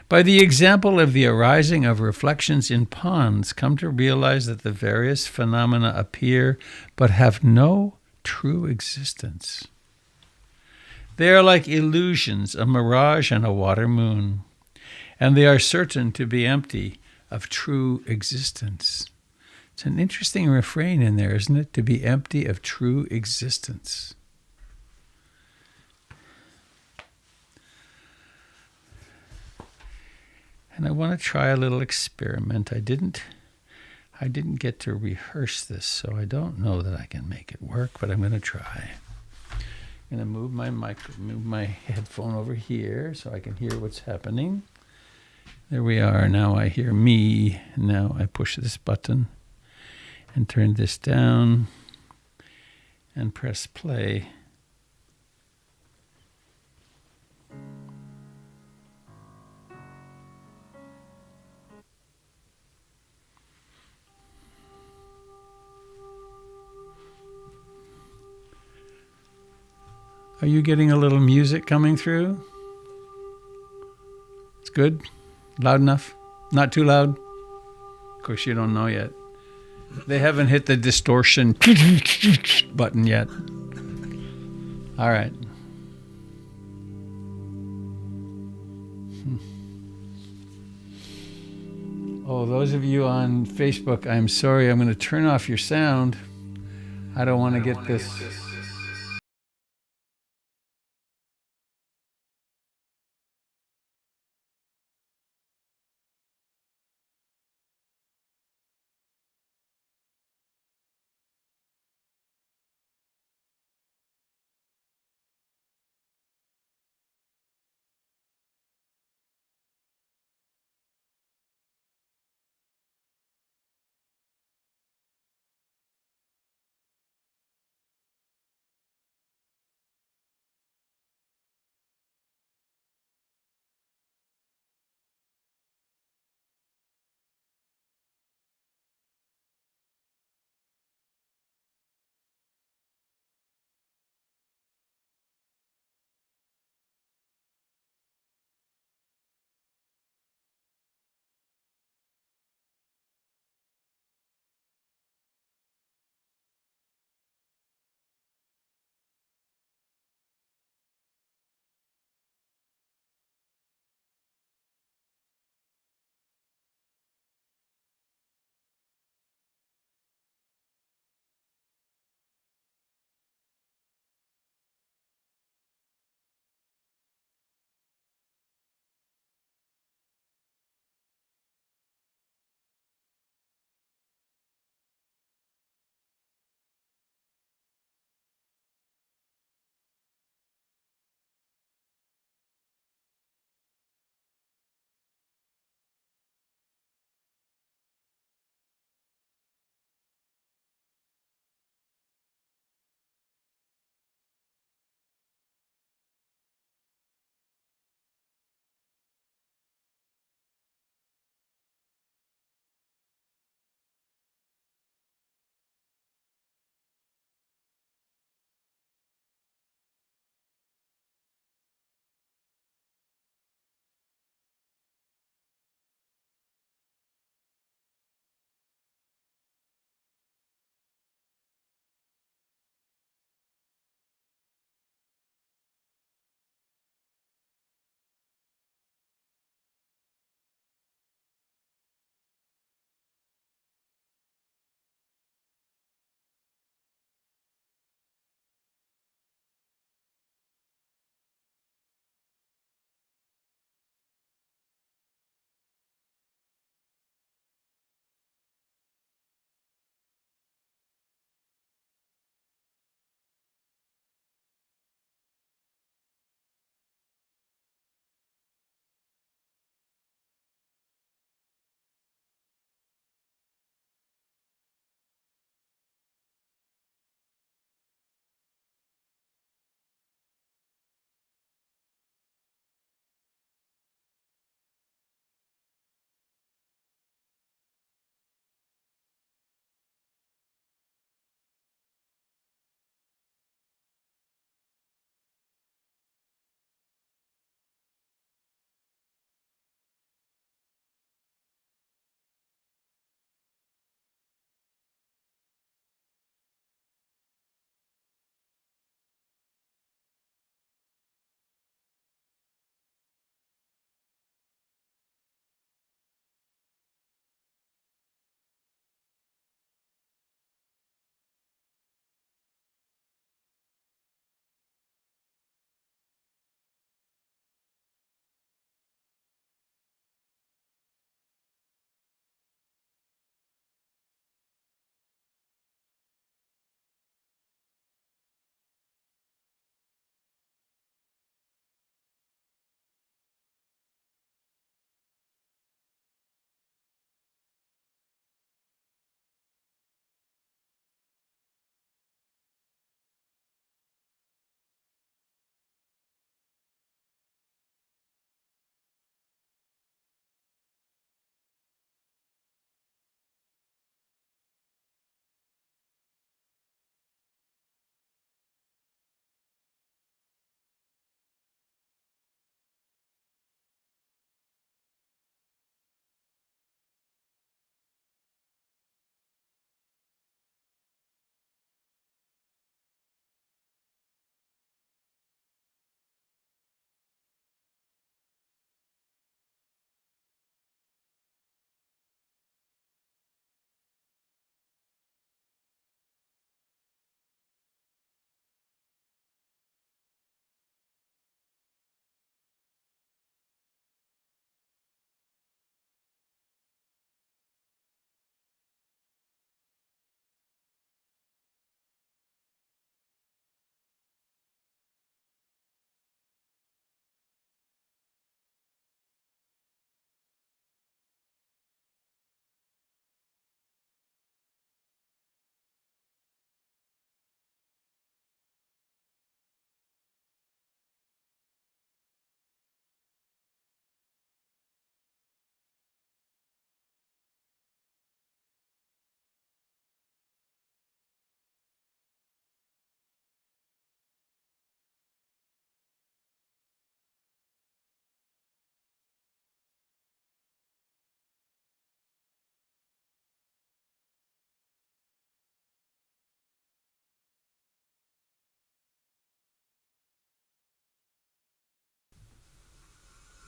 By the example of the arising of reflections in ponds, come to realize that the various phenomena appear but have no true existence. They are like illusions, a mirage and a water moon, and they are certain to be empty of true existence. It's an interesting refrain in there, isn't it? To be empty of true existence. And I want to try a little experiment. I didn't get to rehearse this, so I don't know that I can make it work, but I'm going to try. I'm going to move my headphone over here so I can hear what's happening. There we are. Now I hear me. Now I push this button and turn this down and press play. Are you getting a little music coming through? It's good? Loud enough? Not too loud? Of course, you don't know yet. They haven't hit the distortion button yet. All right. Oh, those of you on Facebook, I'm sorry. I'm going to turn off your sound. I don't want to get this.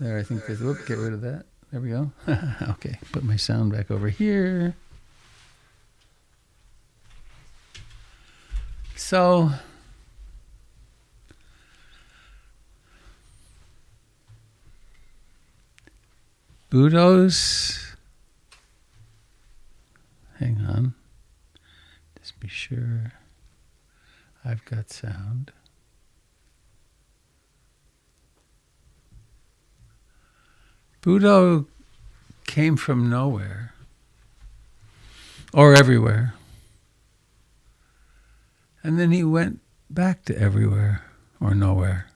There, I think there's, whoop, get rid of that. There we go. Okay, put my sound back over here. So, Buddhos, hang on, just be sure I've got sound. Buddha came from nowhere or everywhere. And then he went back to everywhere or nowhere.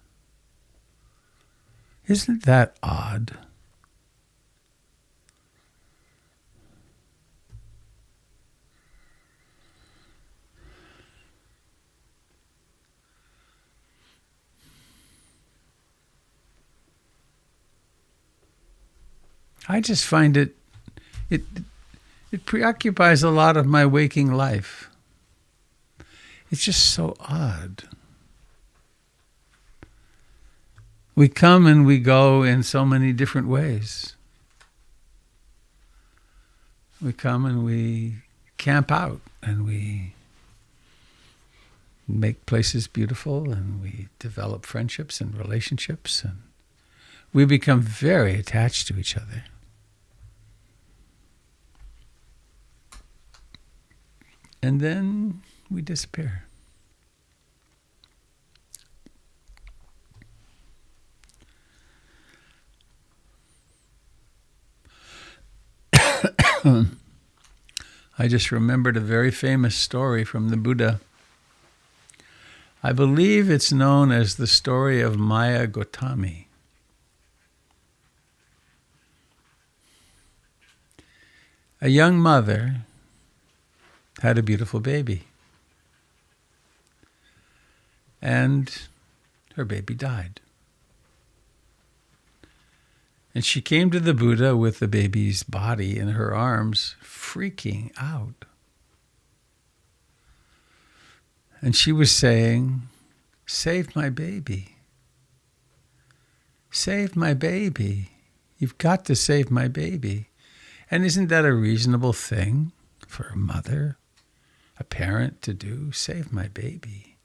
Isn't that odd? I just find it preoccupies a lot of my waking life. It's just so odd. We come and we go in so many different ways. We come and we camp out and we make places beautiful and we develop friendships and relationships and we become very attached to each other. And then we disappear. I just remembered a very famous story from the Buddha. I believe it's known as the story of Maya Gotami. A young mother had a beautiful baby. And her baby died. And she came to the Buddha with the baby's body in her arms, freaking out. And she was saying, "Save my baby. Save my baby. You've got to save my baby." And isn't that a reasonable thing for a mother, a parent to do? Save my baby.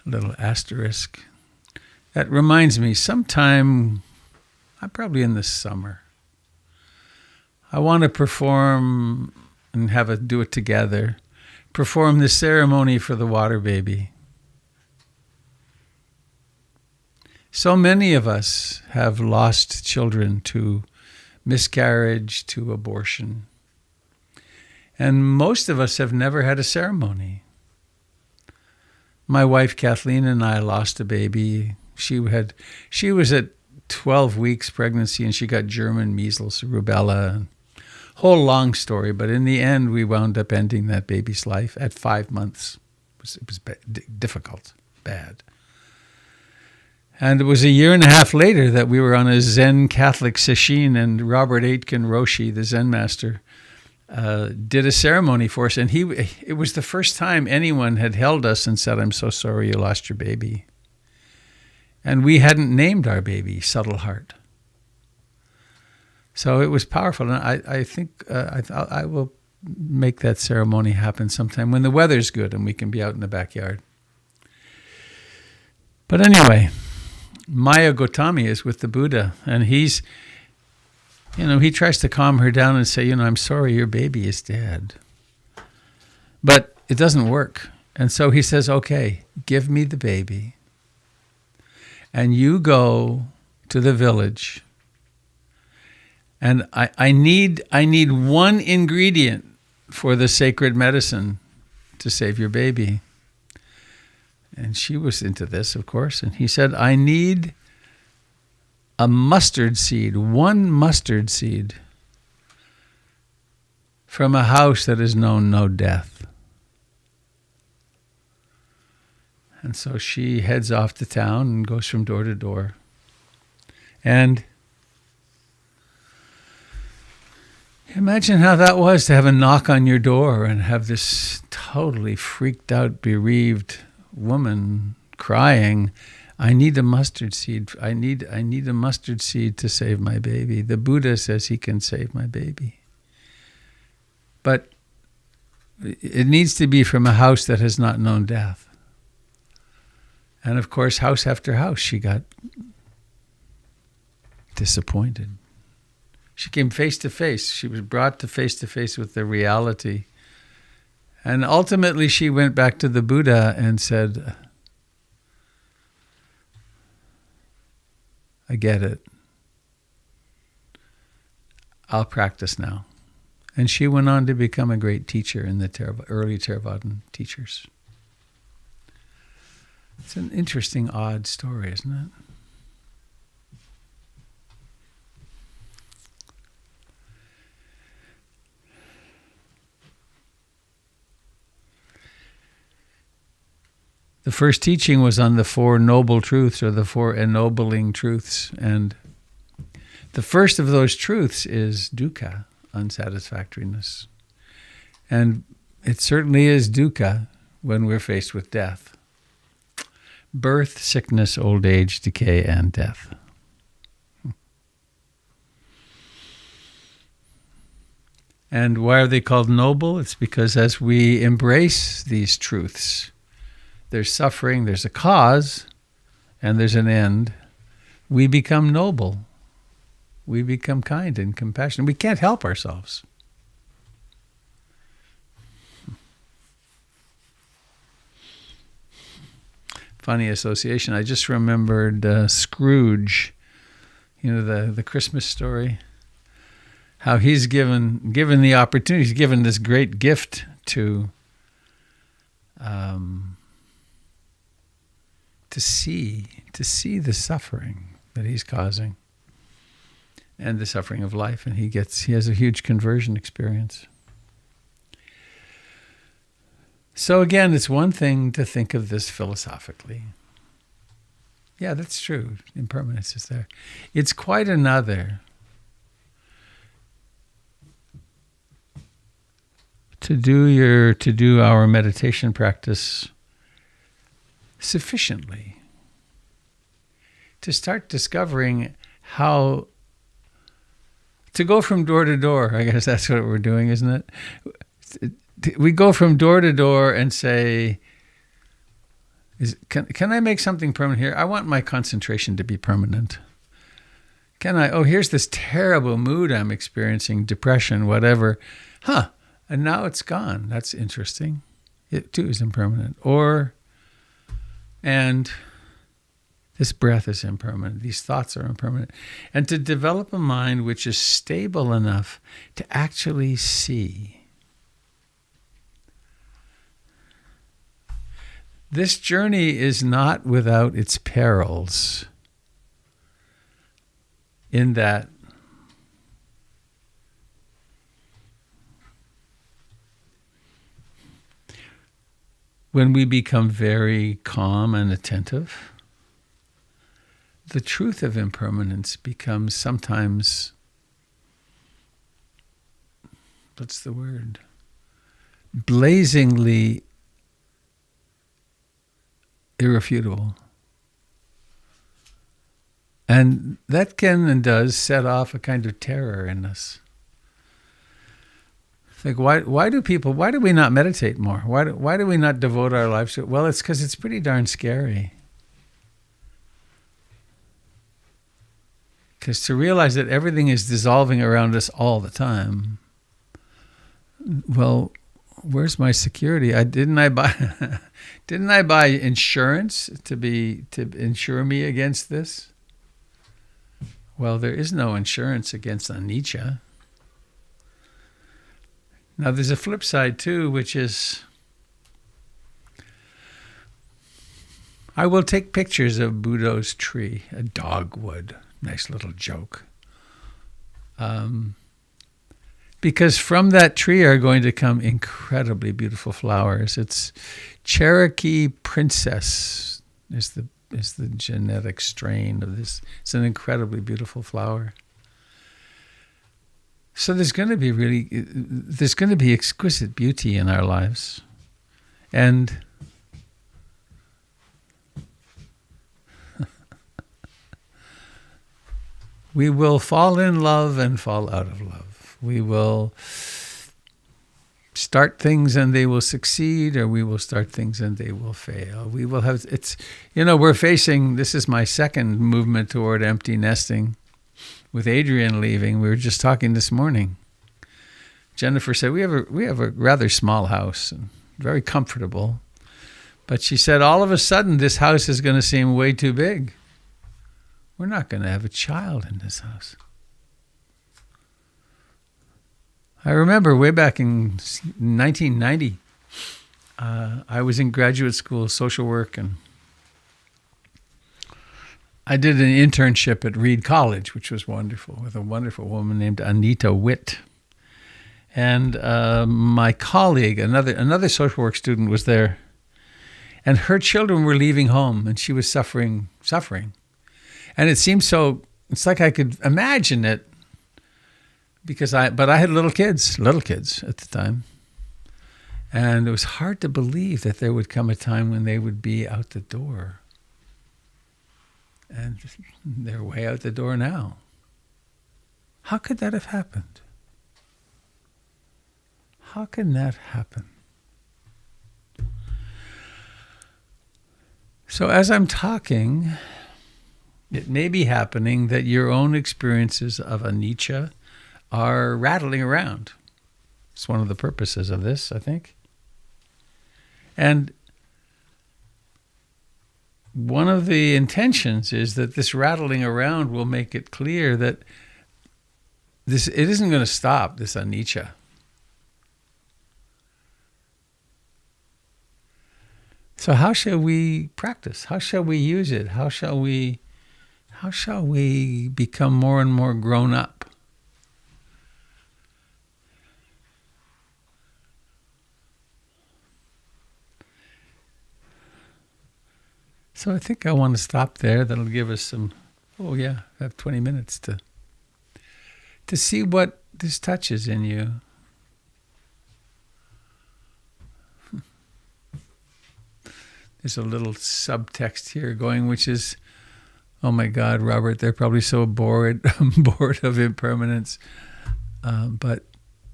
Little asterisk. That reminds me, sometime, probably in the summer, I want to perform and do it together, perform the ceremony for the water baby. So many of us have lost children to miscarriage, to abortion. And most of us have never had a ceremony. My wife Kathleen and I lost a baby. She was at 12 weeks pregnancy and she got German measles, rubella, whole long story. But in the end, we wound up ending that baby's life at 5 months. It was difficult, bad. And it was a year and a half later that we were on a Zen Catholic sesshin, and Robert Aitken Roshi, the Zen master, did a ceremony for us. And it was the first time anyone had held us and said, "I'm so sorry you lost your baby." And we hadn't named our baby Subtle Heart. So it was powerful. And I think I will make that ceremony happen sometime when the weather's good and we can be out in the backyard. But anyway, Maya Gotami is with the Buddha, and he tries to calm her down and say, "I'm sorry, your baby is dead." But it doesn't work. And so he says, "Okay, give me the baby. And you go to the village. And I need one ingredient for the sacred medicine to save your baby." And she was into this, of course. And he said, "I need a mustard seed, one mustard seed, from a house that has known no death." And so she heads off to town and goes from door to door. Imagine how that was to have a knock on your door and have this totally freaked out, bereaved woman crying, I need a mustard seed. I need a mustard seed to save my baby. The Buddha says he can save my baby. But it needs to be from a house that has not known death. And of course, house after house, she got disappointed. She came face to face. She was brought to face with the reality. And ultimately, she went back to the Buddha and said, I get it. I'll practice now. And she went on to become a great teacher in the early Theravadan teachers. It's an interesting, odd story, isn't it? The first teaching was on the Four Noble Truths, or the Four Ennobling Truths. And the first of those truths is dukkha, unsatisfactoriness. And it certainly is dukkha when we're faced with death. Birth, sickness, old age, decay, and death. And why are they called noble? It's because as we embrace these truths, there's suffering, there's a cause, and there's an end. We become noble. We become kind and compassionate. We can't help ourselves. Funny association. I just remembered Scrooge, the Christmas story. How he's given the opportunity, he's given this great gift to see the suffering that he's causing and the suffering of life, and he has a huge conversion experience. So again, it's one thing to think of this philosophically. Yeah, that's true. Impermanence is there. It's quite another to do our meditation practice sufficiently, to start discovering how to go from door to door. I guess that's what we're doing, isn't it? We go from door to door and say, can I make something permanent here? I want my concentration to be permanent. Can I? Oh, here's this terrible mood I'm experiencing, depression, whatever. And now it's gone. That's interesting. It too is impermanent. And this breath is impermanent. These thoughts are impermanent. And to develop a mind which is stable enough to actually see. This journey is not without its perils, in that when we become very calm and attentive, the truth of impermanence becomes sometimes, what's the word? Blazingly irrefutable. And that can and does set off a kind of terror in us. Like, why do we not meditate more? Why do we not devote our lives to it? Well, it's because it's pretty darn scary. Because to realize that everything is dissolving around us all the time, well, where's my security? Didn't I buy insurance to insure me against this? Well, there is no insurance against anicca. Now, there's a flip side too, which is I will take pictures of Buddha's tree, a dogwood. Nice little joke. Because from that tree are going to come incredibly beautiful flowers. It's Cherokee Princess is the genetic strain of this. It's an incredibly beautiful flower. So there's going to be exquisite beauty in our lives. And we will fall in love and fall out of love. We will start things and they will succeed, or we will start things and they will fail. We will have, we're facing, this is my second movement toward empty nesting. With Adrian leaving, we were just talking this morning. Jennifer said, we have a rather small house and very comfortable. But she said, all of a sudden, this house is going to seem way too big. We're not going to have a child in this house. I remember way back in 1990, I was in graduate school, social work, and I did an internship at Reed College, which was wonderful, with a wonderful woman named Anita Witt. And my colleague, another social work student, was there, and her children were leaving home, and she was suffering. And it seemed so, it's like I could imagine it, but I had little kids at the time. And it was hard to believe that there would come a time when they would be out the door. And they're way out the door now. How could that have happened? How can that happen? So as I'm talking, it may be happening that your own experiences of anicca are rattling around. It's one of the purposes of this, I think. And one of the intentions is that this rattling around will make it clear that it isn't going to stop, this anicca. So how shall we practice? How shall we use it? How shall we become more and more grown up? So I think I want to stop there. That'll give us I have 20 minutes to see what this touches in you. There's a little subtext here going, which is, oh my God, Robert, they're probably so bored of impermanence. But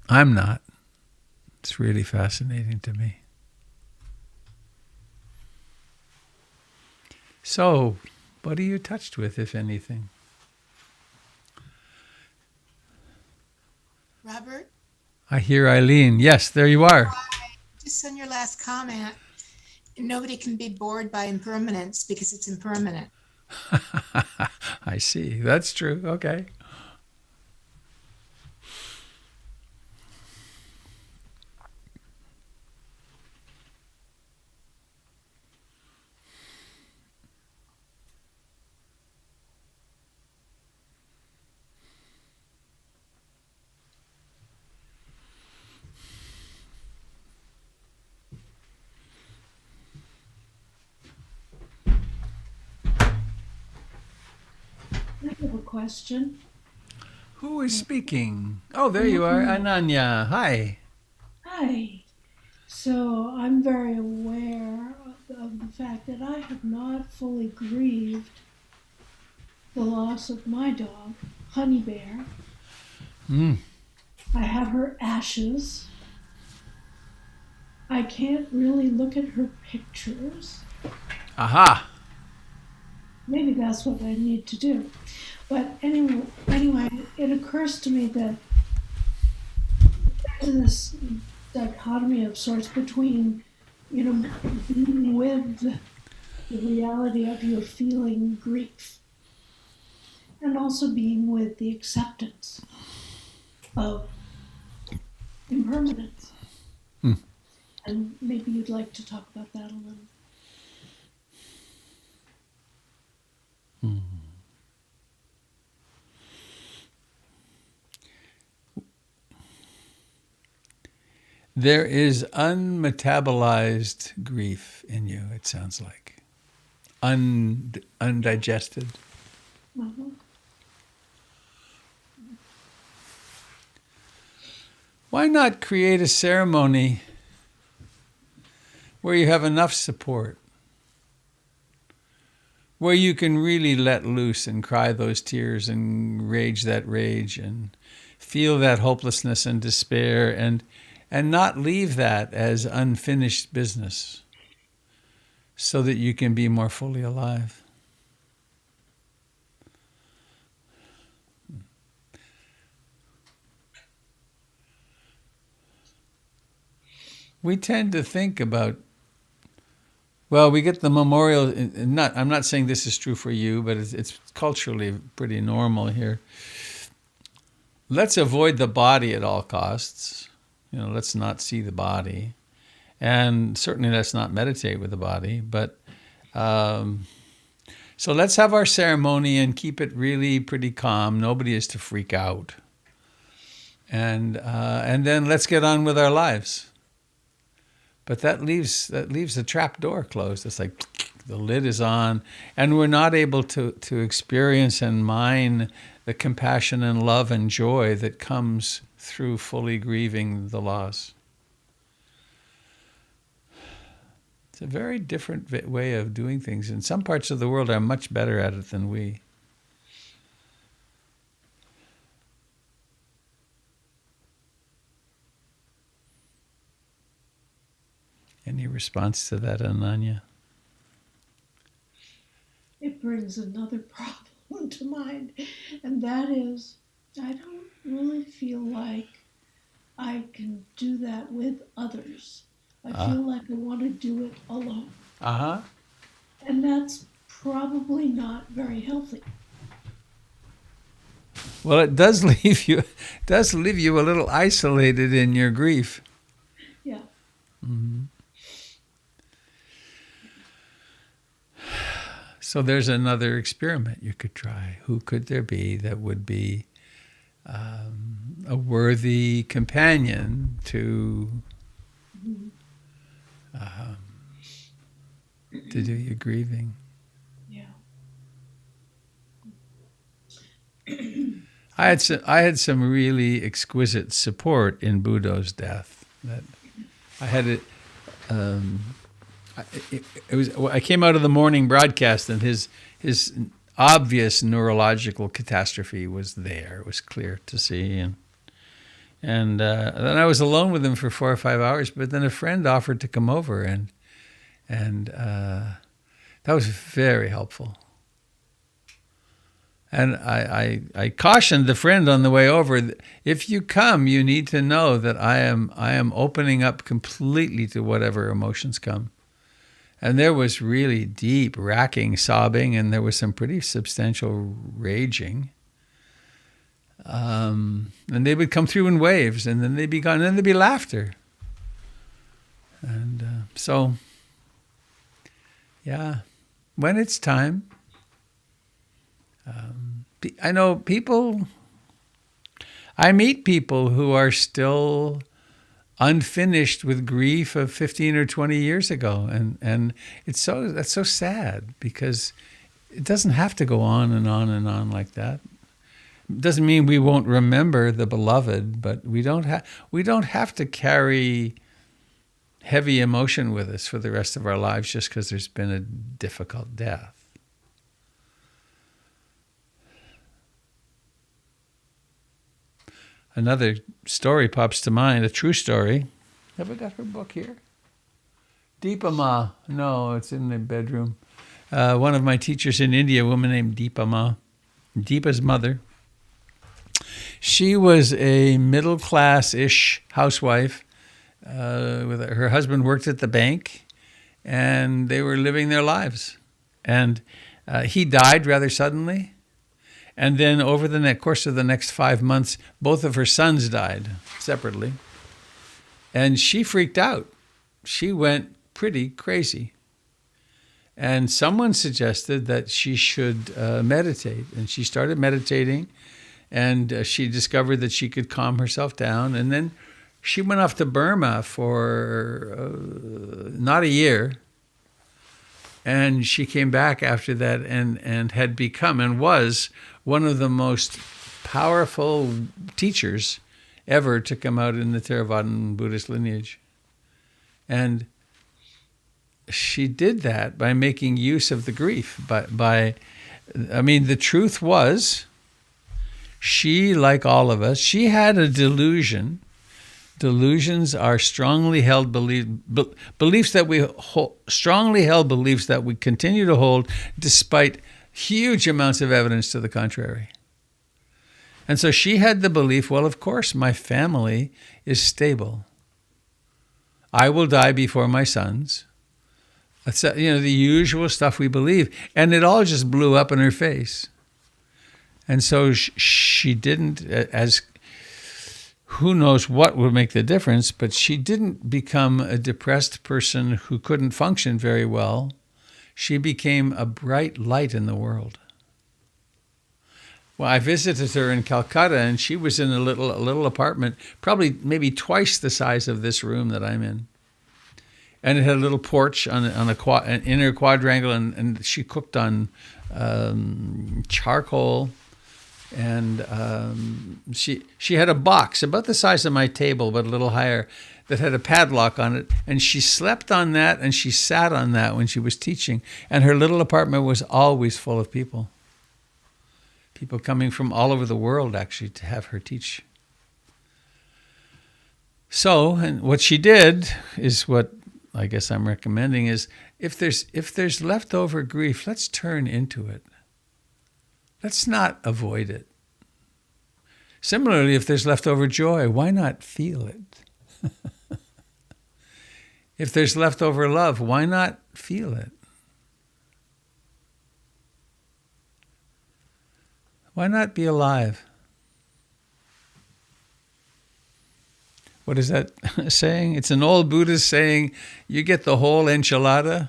I'm not. It's really fascinating to me. So, what are you touched with, if anything? Robert? I hear Eileen. Yes, there you are. Hi. Just on your last comment, nobody can be bored by impermanence because it's impermanent. I see. That's true. Okay. I have a question. Who is speaking? Oh, there you are, Ananya. Hi. Hi. So I'm very aware of the fact that I have not fully grieved the loss of my dog, Honey Bear. I have her ashes. I can't really look at her pictures. Aha. Maybe that's what I need to do. But anyway, it occurs to me that there's this dichotomy of sorts between, being with the reality of your feeling grief and also being with the acceptance of impermanence. And maybe you'd like to talk about that a little. There is unmetabolized grief in you, it sounds like. Undigested. Mm-hmm. why not create a ceremony where you have enough support, where you can really let loose and cry those tears and rage that rage and feel that hopelessness and despair, and not leave that as unfinished business, so that you can be more fully alive. We tend to think about, well, we get the memorial, I'm not saying this is true for you, but it's culturally pretty normal here. Let's avoid the body at all costs. Let's not see the body. And certainly let's not meditate with the body. But so let's have our ceremony and keep it really pretty calm. Nobody is to freak out. And then let's get on with our lives. But that leaves the trap door closed. It's like the lid is on, and we're not able to experience and mine the compassion and love and joy that comes through fully grieving the loss. It's a very different way of doing things, and some parts of the world are much better at it than we. Any response to that, Ananya? It brings another problem to mind, and that is, I don't really feel like I can do that with others. I feel like I want to do it alone. Uh-huh. And that's probably not very healthy. Well, it does leave you a little isolated in your grief. Yeah. Mm-hmm. So there's another experiment you could try. Who could there be that would be a worthy companion to do your grieving? Yeah. I had some really exquisite support in Buddha's death. That I had it. I came out of the morning broadcast, and his obvious neurological catastrophe was there. It was clear to see, and then I was alone with him for 4 or 5 hours. But then a friend offered to come over, and that was very helpful. And I cautioned the friend on the way over, if you come, you need to know that I am opening up completely to whatever emotions come. And there was really deep, racking sobbing, and there was some pretty substantial raging. And they would come through in waves, and then they'd be gone, and then there'd be laughter. And so, yeah, when it's time, I know people, I meet people who are still unfinished with grief of 15 or 20 years ago. And that's so sad, because it doesn't have to go on and on and on like that. It doesn't mean we won't remember the beloved, but we don't have to carry heavy emotion with us for the rest of our lives just because there's been a difficult death. Another story pops to mind, a true story. Have I got her book here? Deepa Ma. No, it's in the bedroom. One of my teachers in India, a woman named Deepa Ma, Deepa's mother. She was a middle-class-ish housewife. Her husband worked at the bank, and they were living their lives. And he died rather suddenly. And then over the course of the next 5 months, both of her sons died separately. And she freaked out. She went pretty crazy. And someone suggested that she should meditate. And she started meditating, and she discovered that she could calm herself down. And then she went off to Burma for not a year. And she came back after that and had become and was one of the most powerful teachers ever to come out in the Theravadan Buddhist lineage. And she did that by making use of the grief. The truth was, she, like all of us, she had a delusion. Delusions are strongly held beliefs that we hold, strongly held beliefs that we continue to hold despite huge amounts of evidence to the contrary. And so she had the belief, well, of course, my family is stable. I will die before my sons. That's, the usual stuff we believe. And it all just blew up in her face. And so she didn't, as who knows what would make the difference, but she didn't become a depressed person who couldn't function very well. She became a bright light in the world. Well, I visited her in Calcutta, and she was in a little apartment, probably maybe twice the size of this room that I'm in. And it had a little porch on an inner quadrangle, and she cooked on charcoal. And she had a box about the size of my table, but a little higher, that had a padlock on it. And she slept on that, and she sat on that when she was teaching. And her little apartment was always full of people. People coming from all over the world, actually, to have her teach. So, and what she did is what I guess I'm recommending is, if there's leftover grief, let's turn into it. Let's not avoid it. Similarly, if there's leftover joy, why not feel it? If there's leftover love, why not feel it? Why not be alive? What is that saying? It's an old Buddhist saying, you get the whole enchilada.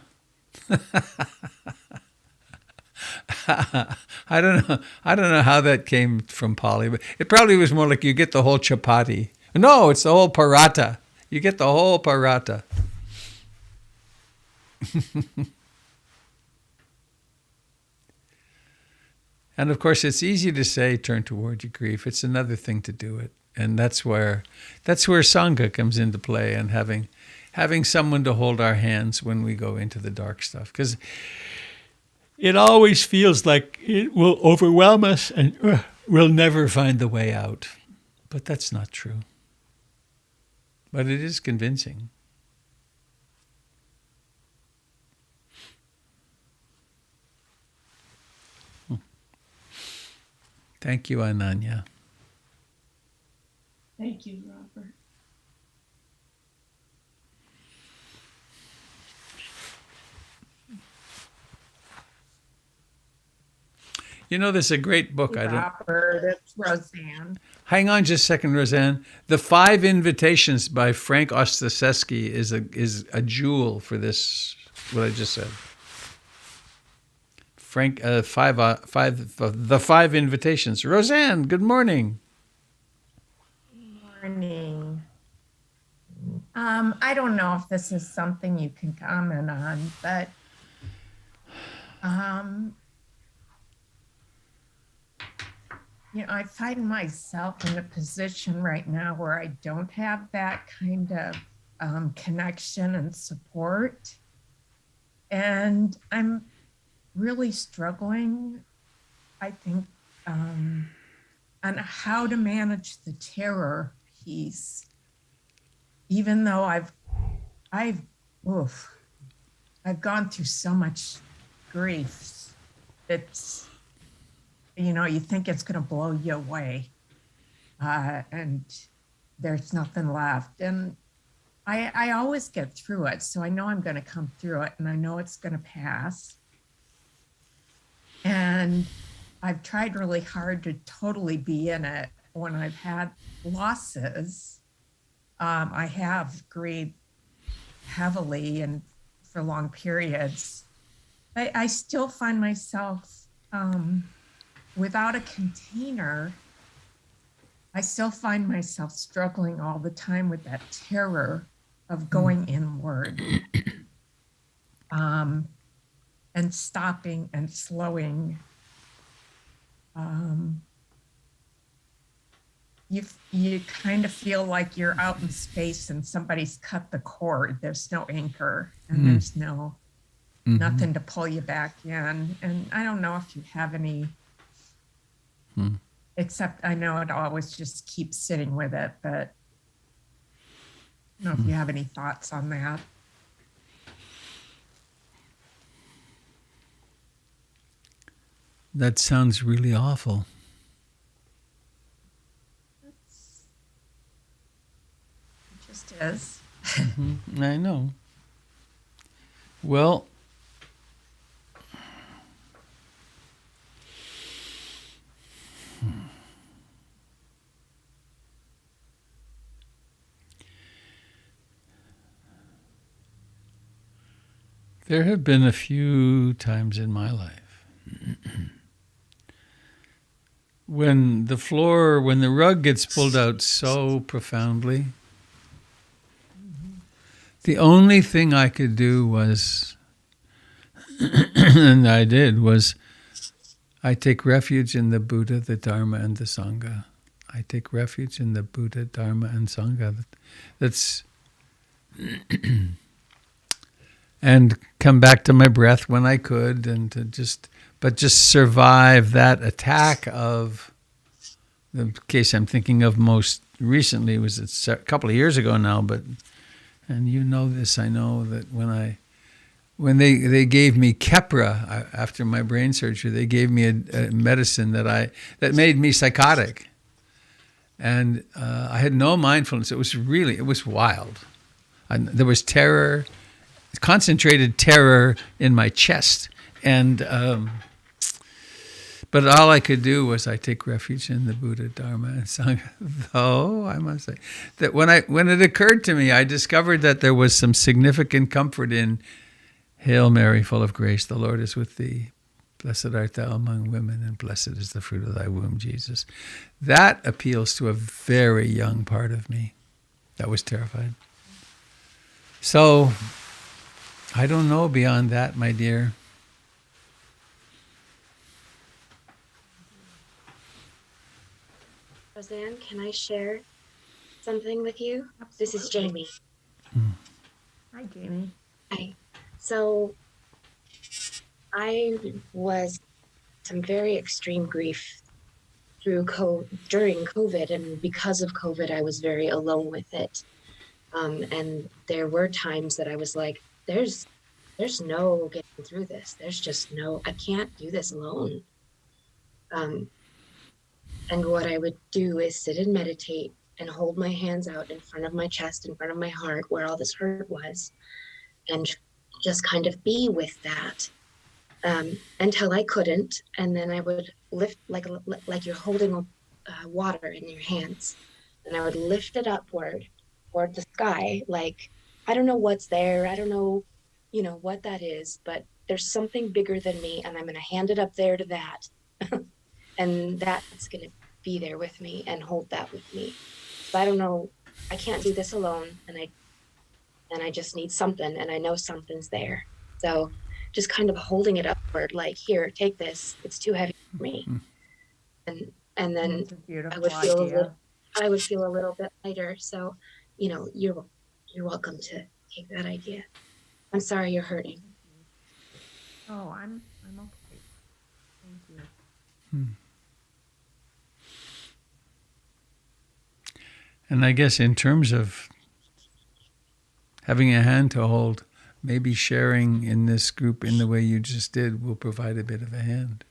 I don't know how that came from Pali, but it probably was more like you get the whole chapati. No, it's the whole paratha. You get the whole paratha. And of course, it's easy to say, turn toward your grief. It's another thing to do it. And that's where Sangha comes into play, and having someone to hold our hands when we go into the dark stuff. Because it always feels like it will overwhelm us and we'll never find the way out. But that's not true. But it is convincing. Thank you, Ananya. Thank you, Robert. There's a great book. Robert, it's Roseanne. Hang on just a second, Roseanne. The 5 Invitations by Frank Ostaseski is a jewel for this, what I just said. Frank, the 5 Invitations. Roseanne, good morning. Good morning. I don't know if this is something you can comment on, but I find myself in a position right now where I don't have that kind of connection and support. And I'm really struggling, I think, on how to manage the terror piece, even though I've gone through so much grief. It's, you think it's going to blow you away, and there's nothing left. And I always get through it, so I know I'm going to come through it, and I know it's going to pass. And I've tried really hard to totally be in it. When I've had losses, I have grieved heavily and for long periods. I still find myself without a container. I still find myself struggling all the time with that terror of going inward, and stopping and slowing. you kind of feel like you're out in space and somebody's cut the cord. There's no anchor and there's no nothing to pull you back in. And I don't know if you have any, except I know it always just keeps sitting with it, but I don't know if you have any thoughts on that. That sounds really awful. It just is. I know. Well, there have been a few times in my life when the rug gets pulled out so profoundly, the only thing I could do was, and I did, was I take refuge in the Buddha, the Dharma, and the Sangha. I take refuge in the Buddha, Dharma, and Sangha. That's and come back to my breath when I could, and to just survive that attack of the case I'm thinking of most recently was a couple of years ago now, and you know this, I know that when they gave me Keppra after my brain surgery, they gave me a medicine that made me psychotic, and I had no mindfulness. It was wild. There was terror, concentrated terror in my chest, and but all I could do was I take refuge in the Buddha, Dharma, and Sangha. Though I must say that when it occurred to me, I discovered that there was some significant comfort in Hail Mary, full of grace, the Lord is with thee. Blessed art thou among women, and blessed is the fruit of thy womb, Jesus. That appeals to a very young part of me that was terrified. So, I don't know beyond that, my dear. Roseanne, can I share something with you? This is Jamie. Hi, Jamie. Hi. So I was some very extreme grief during COVID, and because of COVID, I was very alone with it. And there were times that I was like, there's no getting through this. There's just I can't do this alone. And what I would do is sit and meditate and hold my hands out in front of my chest, in front of my heart, where all this hurt was, and just kind of be with that until I couldn't. And then I would lift, like you're holding water in your hands, and I would lift it upward toward the sky. Like, I don't know what's there. I don't know, what that is, but there's something bigger than me, and I'm going to hand it up there to that. And that's going to be there with me and hold that with me. So I don't know, I can't do this alone, and I just need something, and I know something's there. So just kind of holding it upward, like, here, take this. It's too heavy for me. And then I would feel a little bit lighter. So, you're welcome to take that idea. I'm sorry you're hurting. Oh, I'm okay. Thank you. And I guess in terms of having a hand to hold, maybe sharing in this group in the way you just did will provide a bit of a hand.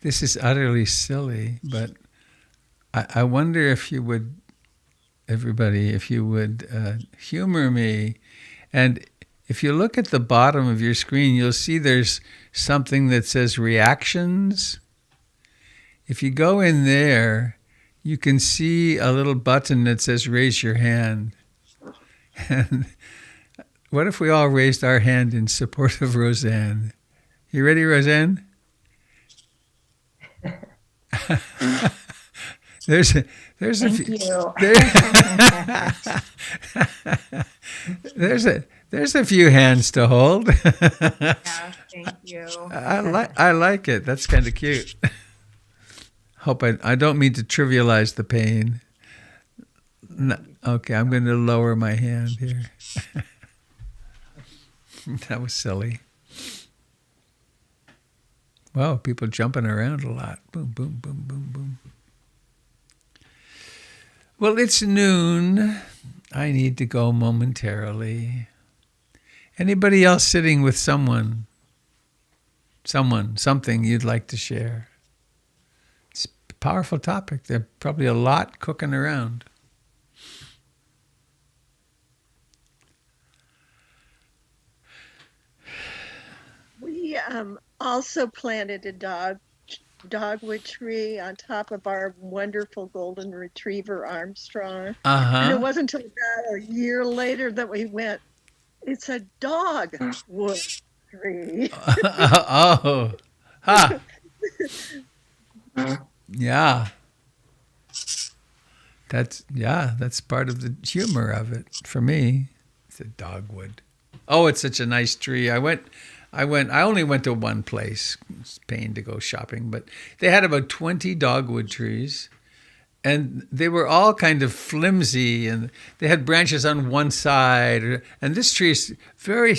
This is utterly silly, but I wonder if you would, everybody, if you would humor me. And if you look at the bottom of your screen, you'll see there's something that says reactions. If you go in there, you can see a little button that says raise your hand. And what if we all raised our hand in support of Roseanne? You ready, Roseanne? There's a Thank few, you. there's a few hands to hold. Yeah, thank you. I like it. That's kind of cute. Hope I don't mean to trivialize the pain. No, okay, I'm going to lower my hand here. That was silly. Wow, people jumping around a lot. Boom, boom, boom, boom, boom. Well, it's noon. I need to go momentarily. Anybody else sitting with something you'd like to share? It's a powerful topic. There's probably a lot cooking around. We also planted a dogwood tree on top of our wonderful golden retriever Armstrong. And it wasn't until about a year later that we went, it's a dogwood tree. Oh, ha. Yeah. That's part of the humor of it for me. It's a dogwood. Oh, it's such a nice tree. I only went to one place. It's a pain to go shopping, but they had about 20 dogwood trees, and they were all kind of flimsy, and they had branches on one side. And this tree is very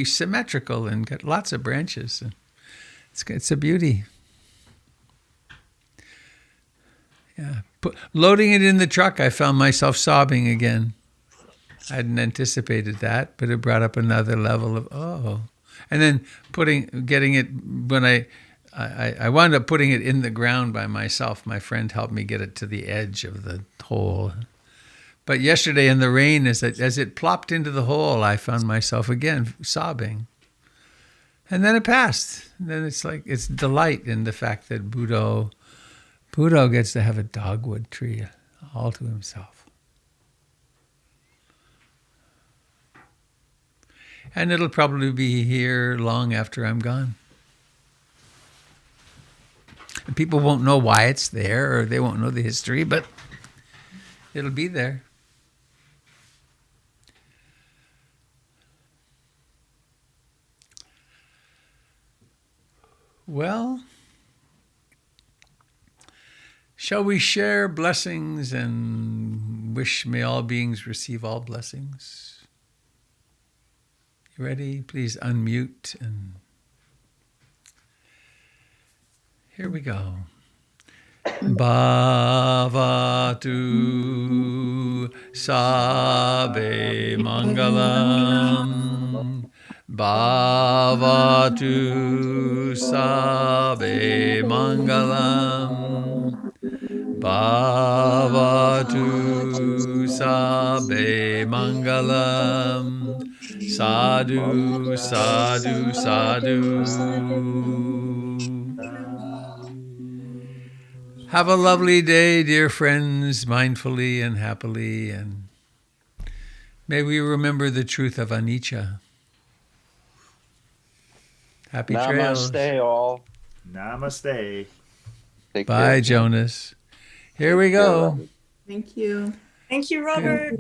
symmetrical and got lots of branches. And it's a beauty. Yeah, loading it in the truck, I found myself sobbing again. I hadn't anticipated that, but it brought up another level of, oh. And then getting it, when I wound up putting it in the ground by myself. My friend helped me get it to the edge of the hole. But yesterday in the rain, as it plopped into the hole, I found myself again sobbing. And then it passed. And then it's delight in the fact that Buddha gets to have a dogwood tree all to himself. And it'll probably be here long after I'm gone. And people won't know why it's there, or they won't know the history, but it'll be there. Well, shall we share blessings and wish may all beings receive all blessings? You ready? Please unmute, and here we go. Bhavatu Sabe Mangalam. Bhavatu Sabe Mangalam. Bhavatu Sabe Mangalam. Sadhu, sadhu, sadhu. Have a lovely day, dear friends, mindfully and happily, and may we remember the truth of anicca. Happy trails. Namaste, all. Namaste. Take Bye, care. Jonas. Here we go. Thank you. Thank you, Robert.